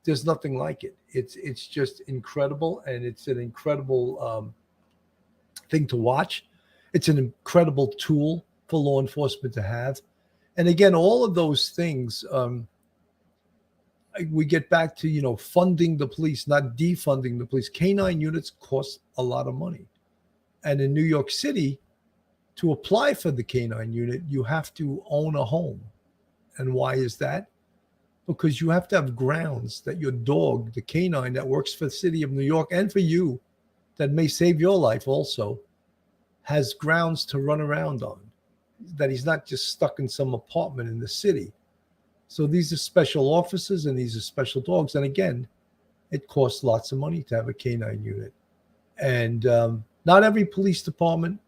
there's nothing like it. It's just incredible, and it's an incredible thing to watch. It's an incredible tool for law enforcement to have. And again, all of those things, we get back to, funding the police, not defunding the police. Canine units cost a lot of money. And in New York City, to apply for the canine unit, you have to own a home. And why is that? Because you have to have grounds that your dog, the canine that works for the city of New York and for you, that may save your life also, has grounds to run around on, that he's not just stuck in some apartment in the city. So these are special officers and these are special dogs. And again, it costs lots of money to have a canine unit. And not every police department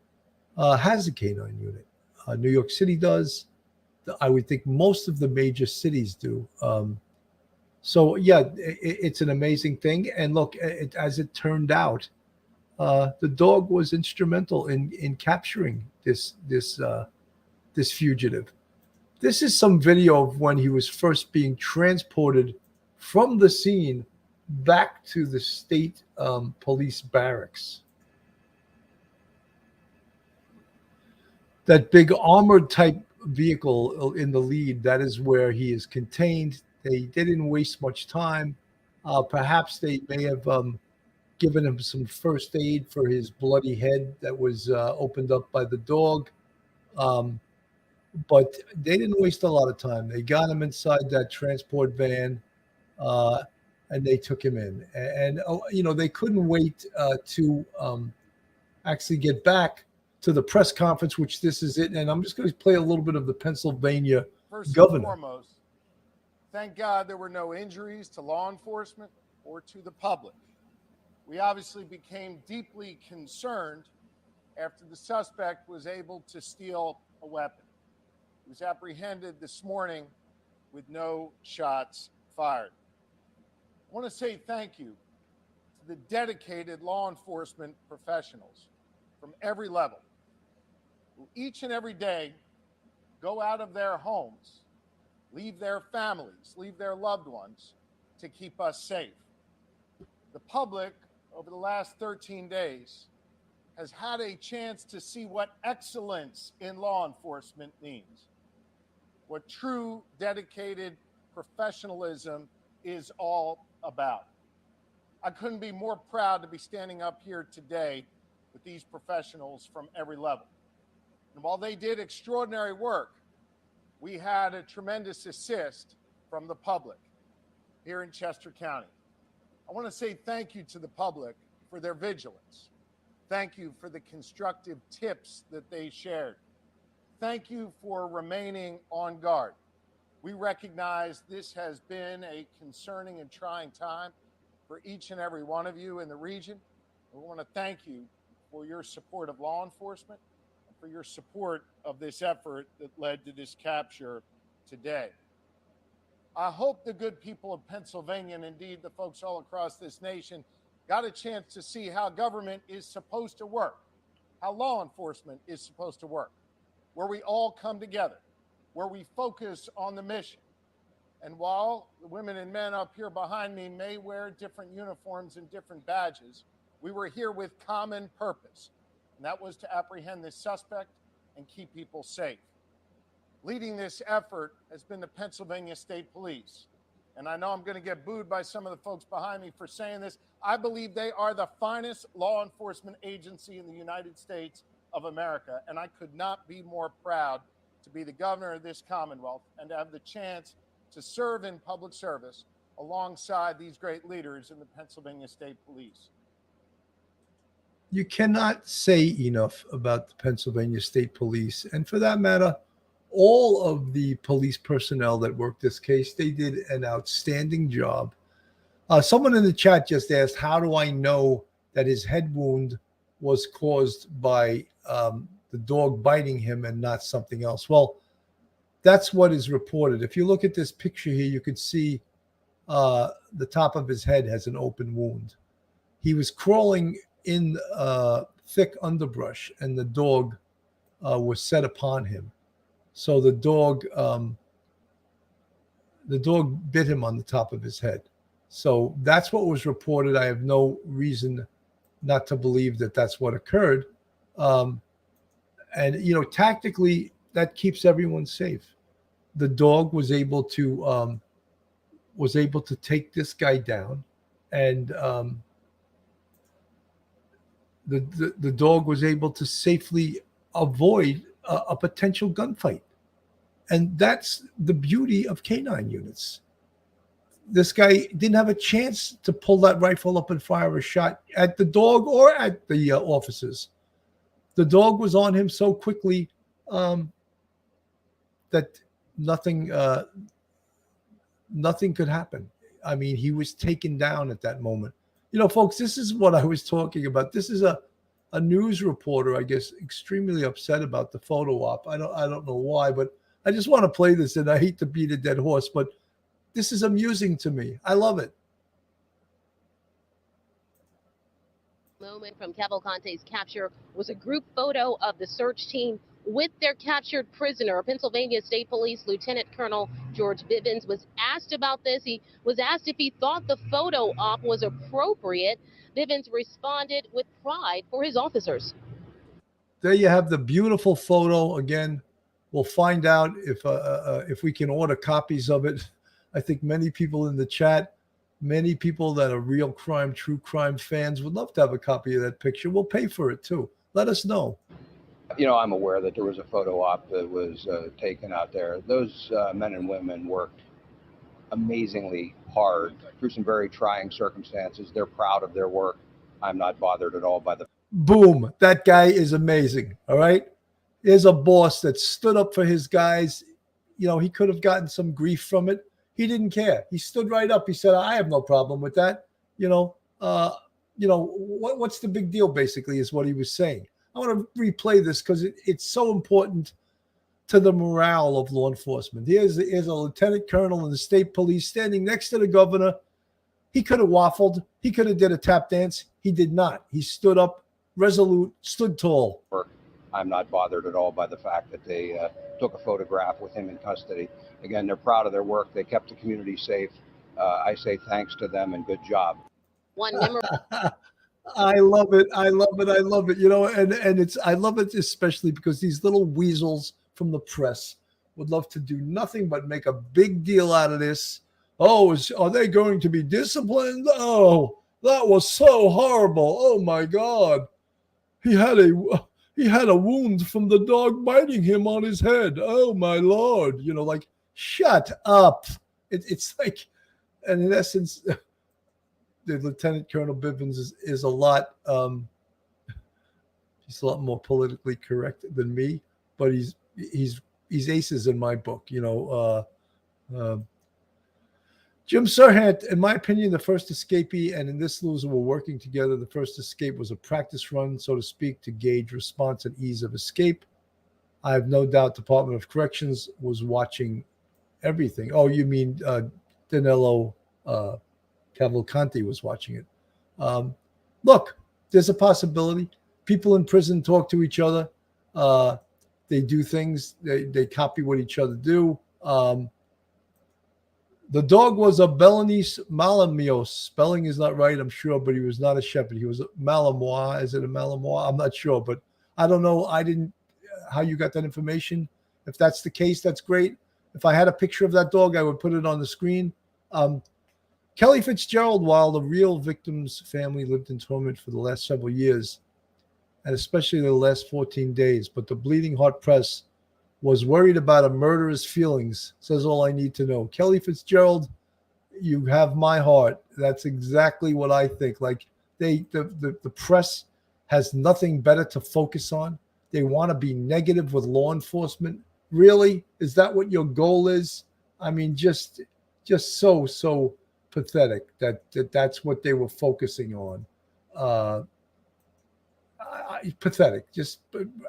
has a canine unit. New York City does. I would think most of the major cities do. So yeah, it's an amazing thing. And look, as it turned out, the dog was instrumental in capturing this fugitive. This is some video of when he was first being transported from the scene back to the state police barracks. That big armored type vehicle in the lead, that is where he is contained. They didn't waste much time. Perhaps they may have given him some first aid for his bloody head that was opened up by the dog. But they didn't waste a lot of time. They got him inside that transport van, and they took him in. And they couldn't wait to actually get back to the press conference, which this is it. And I'm just going to play a little bit of the Pennsylvania governor. First and foremost, thank God there were no injuries to law enforcement or to the public. We obviously became deeply concerned after the suspect was able to steal a weapon. He was apprehended this morning with no shots fired. I want to say thank you to the dedicated law enforcement professionals from every level who each and every day go out of their homes, leave their families, leave their loved ones to keep us safe. The public over the last 13 days has had a chance to see what excellence in law enforcement means, what true dedicated professionalism is all about. I couldn't be more proud to be standing up here today with these professionals from every level. And while they did extraordinary work, we had a tremendous assist from the public here in Chester County. I want to say thank you to the public for their vigilance. Thank you for the constructive tips that they shared. Thank you for remaining on guard. We recognize this has been a concerning and trying time for each and every one of you in the region. We want to thank you for your support of law enforcement and for your support of this effort that led to this capture today. I hope the good people of Pennsylvania, and indeed the folks all across this nation, got a chance to see how government is supposed to work, how law enforcement is supposed to work, where we all come together, where we focus on the mission. And while the women and men up here behind me may wear different uniforms and different badges, we were here with common purpose, and that was to apprehend this suspect and keep people safe. Leading this effort has been the Pennsylvania State Police. And I know I'm going to get booed by some of the folks behind me for saying this. I believe they are the finest law enforcement agency in the United States of America. And I could not be more proud to be the governor of this Commonwealth and to have the chance to serve in public service alongside these great leaders in the Pennsylvania State Police. You cannot say enough about the Pennsylvania State Police. And for that matter, all of the police personnel that worked this case, they did an outstanding job. Someone in the chat just asked, how do I know that his head wound was caused by the dog biting him and not something else. Well, that's what is reported. If you look at this picture here, you can see the top of his head has an open wound. He was crawling in thick underbrush, and the dog was set upon him. So the dog bit him on the top of his head. So that's what was reported. I have no reason not to believe that that's what occurred. And tactically, that keeps everyone safe. The dog was able to take this guy down, and the dog was able to safely avoid a potential gunfight. And that's the beauty of canine units. This guy didn't have a chance to pull that rifle up and fire a shot at the dog or at the officers. The dog was on him so quickly that nothing could happen. I mean, he was taken down at that moment. Folks, this is what I was talking about. This is a news reporter, I guess, extremely upset about the photo op. I don't know why, but I just want to play this, and I hate to beat a dead horse, but this is amusing to me. I love it. Moment from Cavalcante's capture was a group photo of the search team with their captured prisoner. Pennsylvania State Police Lieutenant Colonel George Bivens was asked about this. He was asked if he thought the photo op was appropriate. Bivens responded with pride for his officers. There you have the beautiful photo. Again, we'll find out if we can order copies of it. I think many people in the chat, many people that are real crime, true crime fans would love to have a copy of that picture. We'll pay for it too. Let us know. I'm aware that there was a photo op that was taken out there. Those men and women worked amazingly hard through some very trying circumstances. They're proud of their work. I'm not bothered at all by the... Boom. That guy is amazing. All right. Here's a boss that stood up for his guys. He could have gotten some grief from it. He didn't care. He stood right up. He said, I have no problem with that. What's the big deal, basically, is what he was saying. I want to replay this because it's so important to the morale of law enforcement. Here's a lieutenant colonel in the state police standing next to the governor. He could have waffled. He could have did a tap dance. He did not. He stood up, resolute, stood tall. I'm not bothered at all by the fact that they took a photograph with him in custody. Again, they're proud of their work. They kept the community safe. I say thanks to them and good job. One member. I love it. I love it. I love it. I love it especially because these little weasels from the press would love to do nothing but make a big deal out of this. Oh, are they going to be disciplined? Oh, that was so horrible. Oh my God. He had a wound from the dog biting him on his head. Oh my Lord. Shut up. It's like, and in essence, the Lieutenant Colonel Bivens is a lot, he's a lot more politically correct than me, but he's aces in my book. Jim Serhant, in my opinion, the first escapee and in this loser were working together. The first escape was a practice run, so to speak, to gauge response and ease of escape. I have no doubt Department of Corrections was watching everything. Oh, you mean Danelo Cavalcante was watching it. Look, there's a possibility. People in prison talk to each other. They do things. They copy what each other do. The dog was a Belenese Malinois. Spelling is not right, I'm sure, but he was not a shepherd. He was a Malinois. Is it a Malinois? I'm not sure, but I don't know. How you got that information. If that's the case, that's great. If I had a picture of that dog, I would put it on the screen. Kelly Fitzgerald, while the real victim's family lived in torment for the last several years, and especially the last 14 days, but the Bleeding Heart Press was worried about a murderer's feelings, says all I need to know. Kelly Fitzgerald, you have my heart. That's exactly what I think. Like the press has nothing better to focus on. They want to be negative with law enforcement. Really? Is that what your goal is? I mean, just so pathetic that that's what they were focusing on. pathetic, just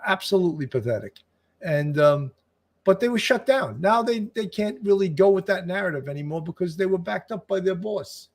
absolutely pathetic. And but they were shut down. Now they can't really go with that narrative anymore because they were backed up by their boss.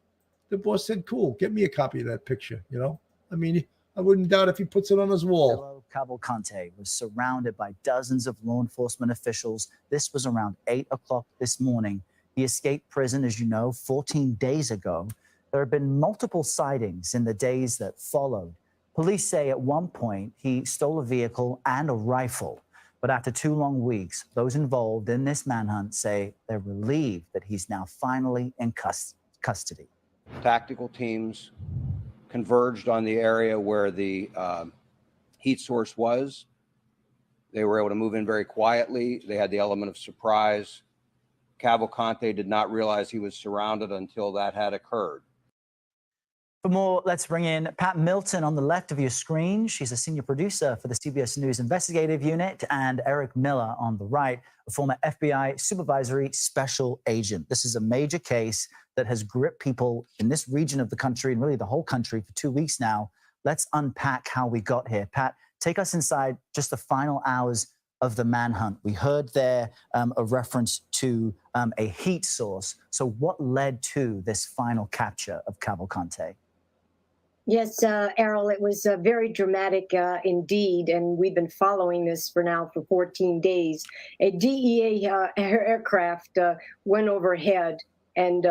The boss said, "Cool, get me a copy of that picture." You know, I mean, I wouldn't doubt if he puts it on his wall. Danelo Cavalcante was surrounded by dozens of law enforcement officials. This was around 8 o'clock this morning. He escaped prison, as you know, 14 days ago. There have been multiple sightings in the days that followed. Police say at one point he stole a vehicle and a rifle. But after 2 long weeks, those involved in this manhunt say they're relieved that he's now finally in custody. Tactical teams converged on the area where the heat source was. They were able to move in very quietly. They had the element of surprise. Cavalcante did not realize he was surrounded until that had occurred. For more, let's bring in Pat Milton on the left of your screen. She's a senior producer for the CBS News Investigative Unit, and Eric Miller on the right, a former FBI supervisory special agent. This is a major case that has gripped people in this region of the country and really the whole country for 2 weeks now. Let's unpack how we got here. Pat, take us inside just the final hours of the manhunt. We heard there a reference to a heat source. So what led to this final capture of Cavalcante? Yes, Errol, it was very dramatic indeed, and we've been following this for 14 days. A DEA aircraft went overhead and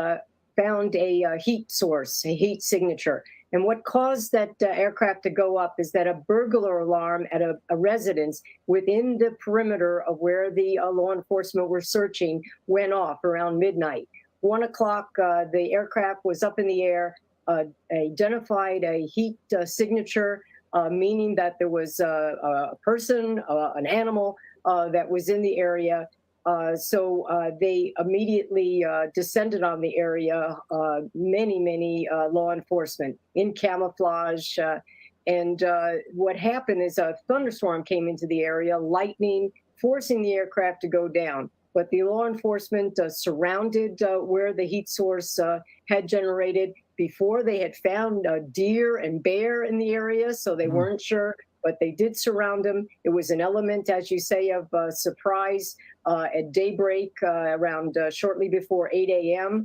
found a heat source, a heat signature. And what caused that aircraft to go up is that a burglar alarm at a residence within the perimeter of where the law enforcement were searching went off around midnight. 1 o'clock, the aircraft was up in the air, identified a heat signature, meaning that there was a person, an animal that was in the area. So they immediately descended on the area, many law enforcement in camouflage. And what happened is a thunderstorm came into the area, lightning, forcing the aircraft to go down. But the law enforcement surrounded where the heat source had generated. Before, they had found deer and bear in the area, so they weren't sure, but they did surround him. It was an element, as you say, of surprise. At daybreak, around shortly before 8 a.m.,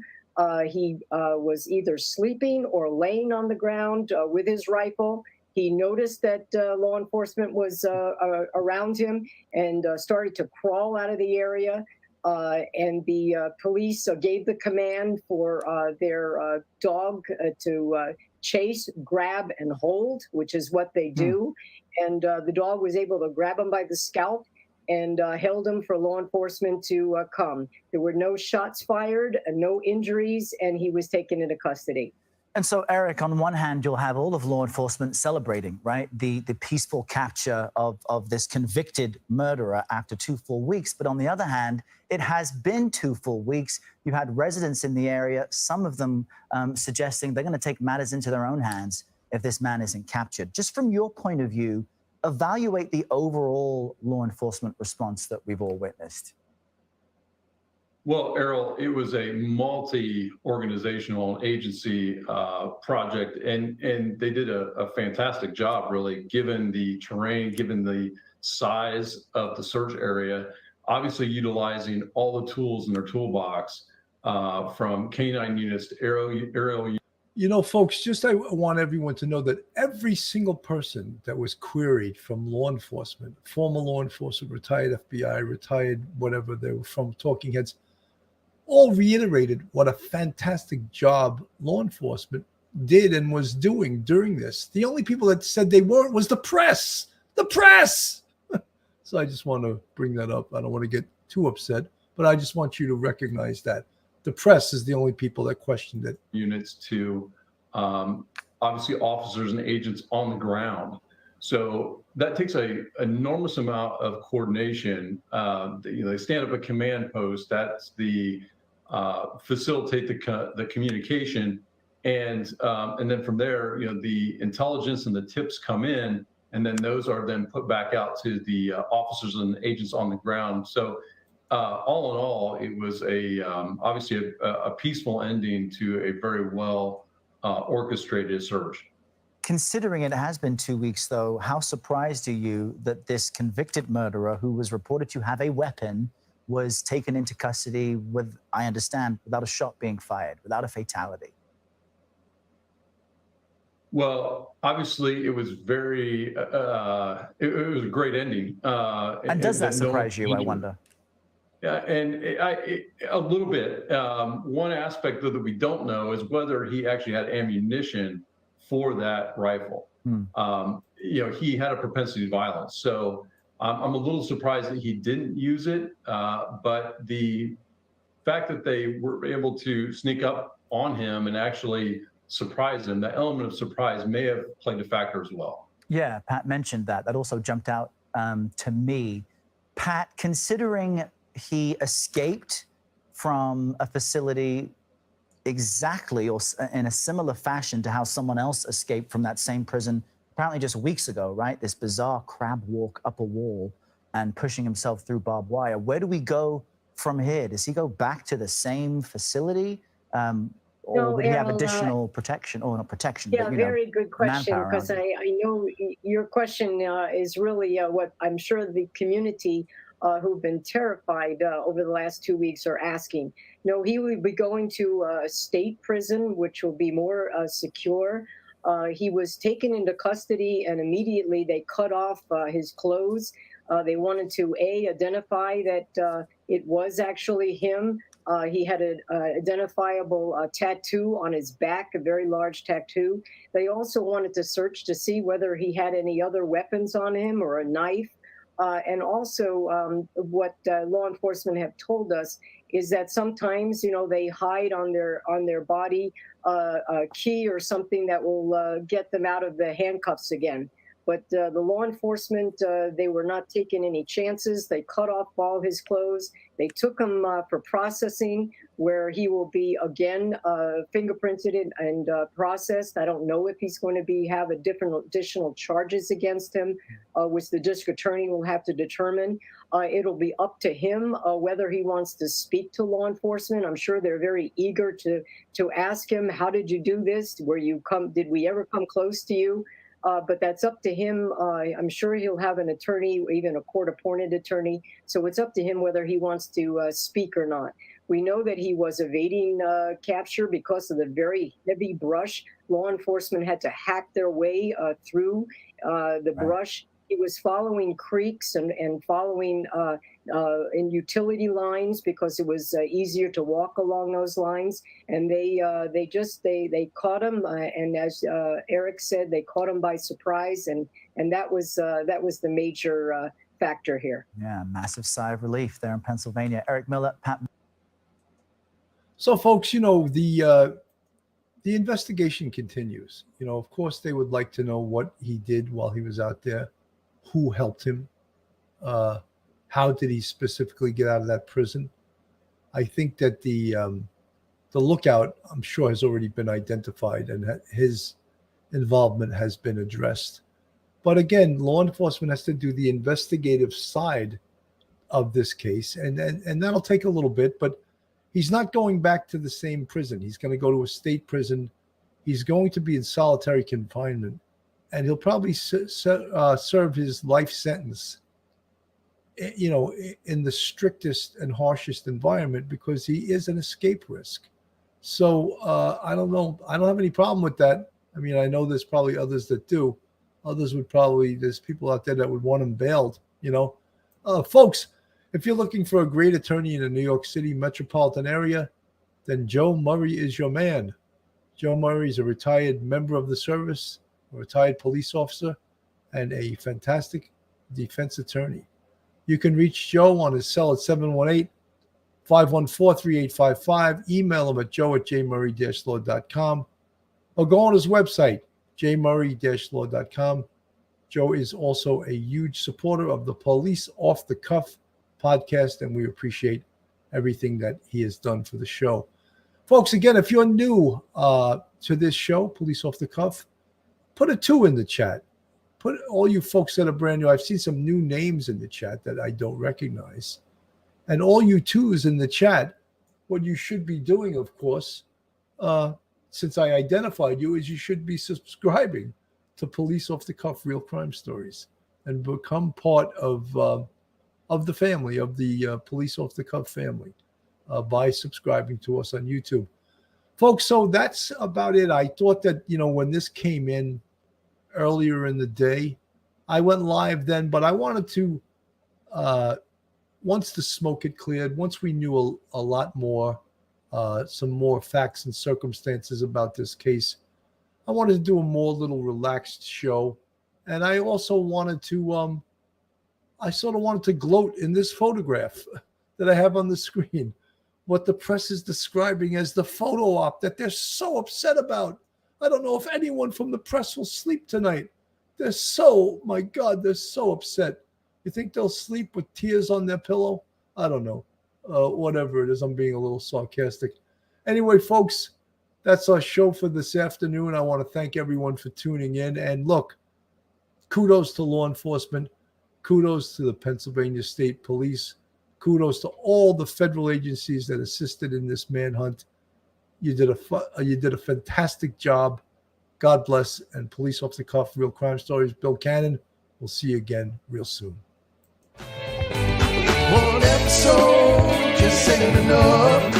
he was either sleeping or laying on the ground with his rifle. He noticed that law enforcement was around him and started to crawl out of the area. And the police gave the command for their dog to chase, grab, and hold, which is what they do. And the dog was able to grab him by the scalp and held him for law enforcement to come. There were no shots fired, no injuries, and he was taken into custody. And so, Eric, on one hand, you'll have all of law enforcement celebrating, right, the peaceful capture of this convicted murderer after 2 full weeks. But on the other hand, it has been 2 full weeks. You had residents in the area, some of them suggesting they're going to take matters into their own hands if this man isn't captured. Just from your point of view, evaluate the overall law enforcement response that we've all witnessed. Well, Errol, it was a multi-organizational agency project, and they did a fantastic job, really, given the terrain, given the size of the search area, obviously utilizing all the tools in their toolbox, from canine units to aerial units. You know, folks, I want everyone to know that every single person that was queried from law enforcement, former law enforcement, retired FBI, retired whatever they were from, talking heads, all reiterated what a fantastic job law enforcement did and was doing during this. The only people that said they weren't was the press. The press! So I just want to bring that up. I don't want to get too upset, but I just want you to recognize that. The press is the only people that questioned it. Units to obviously officers and agents on the ground. So that takes an enormous amount of coordination. They stand up a command post. That's the facilitate the communication, and then from there, the intelligence and the tips come in, and then those are then put back out to the officers and agents on the ground. So all in all, it was obviously a peaceful ending to a very well orchestrated search. Considering it has been 2 weeks, though, how surprised are you that this convicted murderer, who was reported to have a weapon, was taken into custody with, I understand, without a shot being fired, without a fatality? Well, obviously, it was very, it was a great ending. And does that surprise you, I wonder? Yeah, and a little bit. One aspect, though, that we don't know is whether he actually had ammunition for that rifle. He had a propensity to violence. So I'm a little surprised that he didn't use it. But the fact that they were able to sneak up on him and actually surprise him, the element of surprise may have played a factor as well. Yeah, Pat mentioned that. That also jumped out to me. Pat, considering he escaped from a facility exactly or in a similar fashion to how someone else escaped from that same prison apparently just weeks ago, right? This bizarre crab walk up a wall and pushing himself through barbed wire. Where do we go from here? Does he go back to the same facility? Or would he have additional protection? Or not protection, yeah, but, very good question, manpower because around I know your question is really what I'm sure the community who've been terrified over the last 2 weeks are asking. No, he will be going to a state prison, which will be more secure. He was taken into custody, and immediately they cut off his clothes. They wanted to identify that it was actually him. He had an identifiable tattoo on his back, a very large tattoo. They also wanted to search to see whether he had any other weapons on him or a knife. And also what law enforcement have told us is that sometimes, they hide on their body a key or something that will get them out of the handcuffs again. But the law enforcement, they were not taking any chances. They cut off all his clothes. They took him for processing, where he will be again fingerprinted and processed. I don't know if he's going to have additional charges against him, which the district attorney will have to determine. It'll be up to him whether he wants to speak to law enforcement. I'm sure they're very eager to ask him, how did you do this? Did we ever come close to you? But that's up to him. I'm sure he'll have an attorney, even a court-appointed attorney. So it's up to him whether he wants to speak or not. We know that he was evading capture because of the very heavy brush. Law enforcement had to hack their way through the brush. He was following creeks and following in utility lines because it was easier to walk along those lines. And they caught him, and as Eric said, they caught him by surprise, and that was the major factor here. Yeah, massive sigh of relief there in Pennsylvania. Eric Miller, Pat. So, folks, the investigation continues. Of course, they would like to know what he did while he was out there. Who helped him? How did he specifically get out of that prison? I think that the lookout, I'm sure, has already been identified and his involvement has been addressed. But again, law enforcement has to do the investigative side of this case, and that'll take a little bit. But he's not going back to the same prison. He's going to go to a state prison. He's going to be in solitary confinement. And he'll probably serve his life sentence, in the strictest and harshest environment, because he is an escape risk. So I don't know. I don't have any problem with that. I mean, I know there's probably others that do. There's people out there that would want him bailed, Folks, if you're looking for a great attorney in the New York City metropolitan area, then Joe Murray is your man. Joe Murray is a retired member of the service, a retired police officer, and a fantastic defense attorney. You can reach Joe on his cell at 718-514-3855. Email him at joe@jmurray-law.com, or go on his website, jmurray-law.com. Joe is also a huge supporter of the Police Off the Cuff podcast, and we appreciate everything that he has done for the show. Folks, again, if you're new to this show, Police Off the Cuff, put a 2 in the chat. Put all you folks that are brand new. I've seen some new names in the chat that I don't recognize. And all you 2s in the chat, what you should be doing, of course, since I identified you, is you should be subscribing to Police Off the Cuff Real Crime Stories and become part of the family, of the Police Off the Cuff family, by subscribing to us on YouTube. Folks, so that's about it. I thought that, when this came in earlier in the day, I went live then, but I wanted to, once the smoke had cleared, once we knew a lot more, some more facts and circumstances about this case, I wanted to do a more little relaxed show. And I also wanted to, I sort of wanted to gloat in this photograph that I have on the screen, what the press is describing as the photo op that they're so upset about. I don't know if anyone from the press will sleep tonight. They're so, my God, they're so upset. You think they'll sleep with tears on their pillow? I don't know. Whatever it is, I'm being a little sarcastic. Anyway, folks, that's our show for this afternoon. I want to thank everyone for tuning in. And look, kudos to law enforcement. Kudos to the Pennsylvania State Police. Kudos to all the federal agencies that assisted in this manhunt. You did a fantastic job. God bless. And Police Off the Cuff, Real Crime Stories, Bill Cannon. We'll see you again real soon. One episode just ain't enough.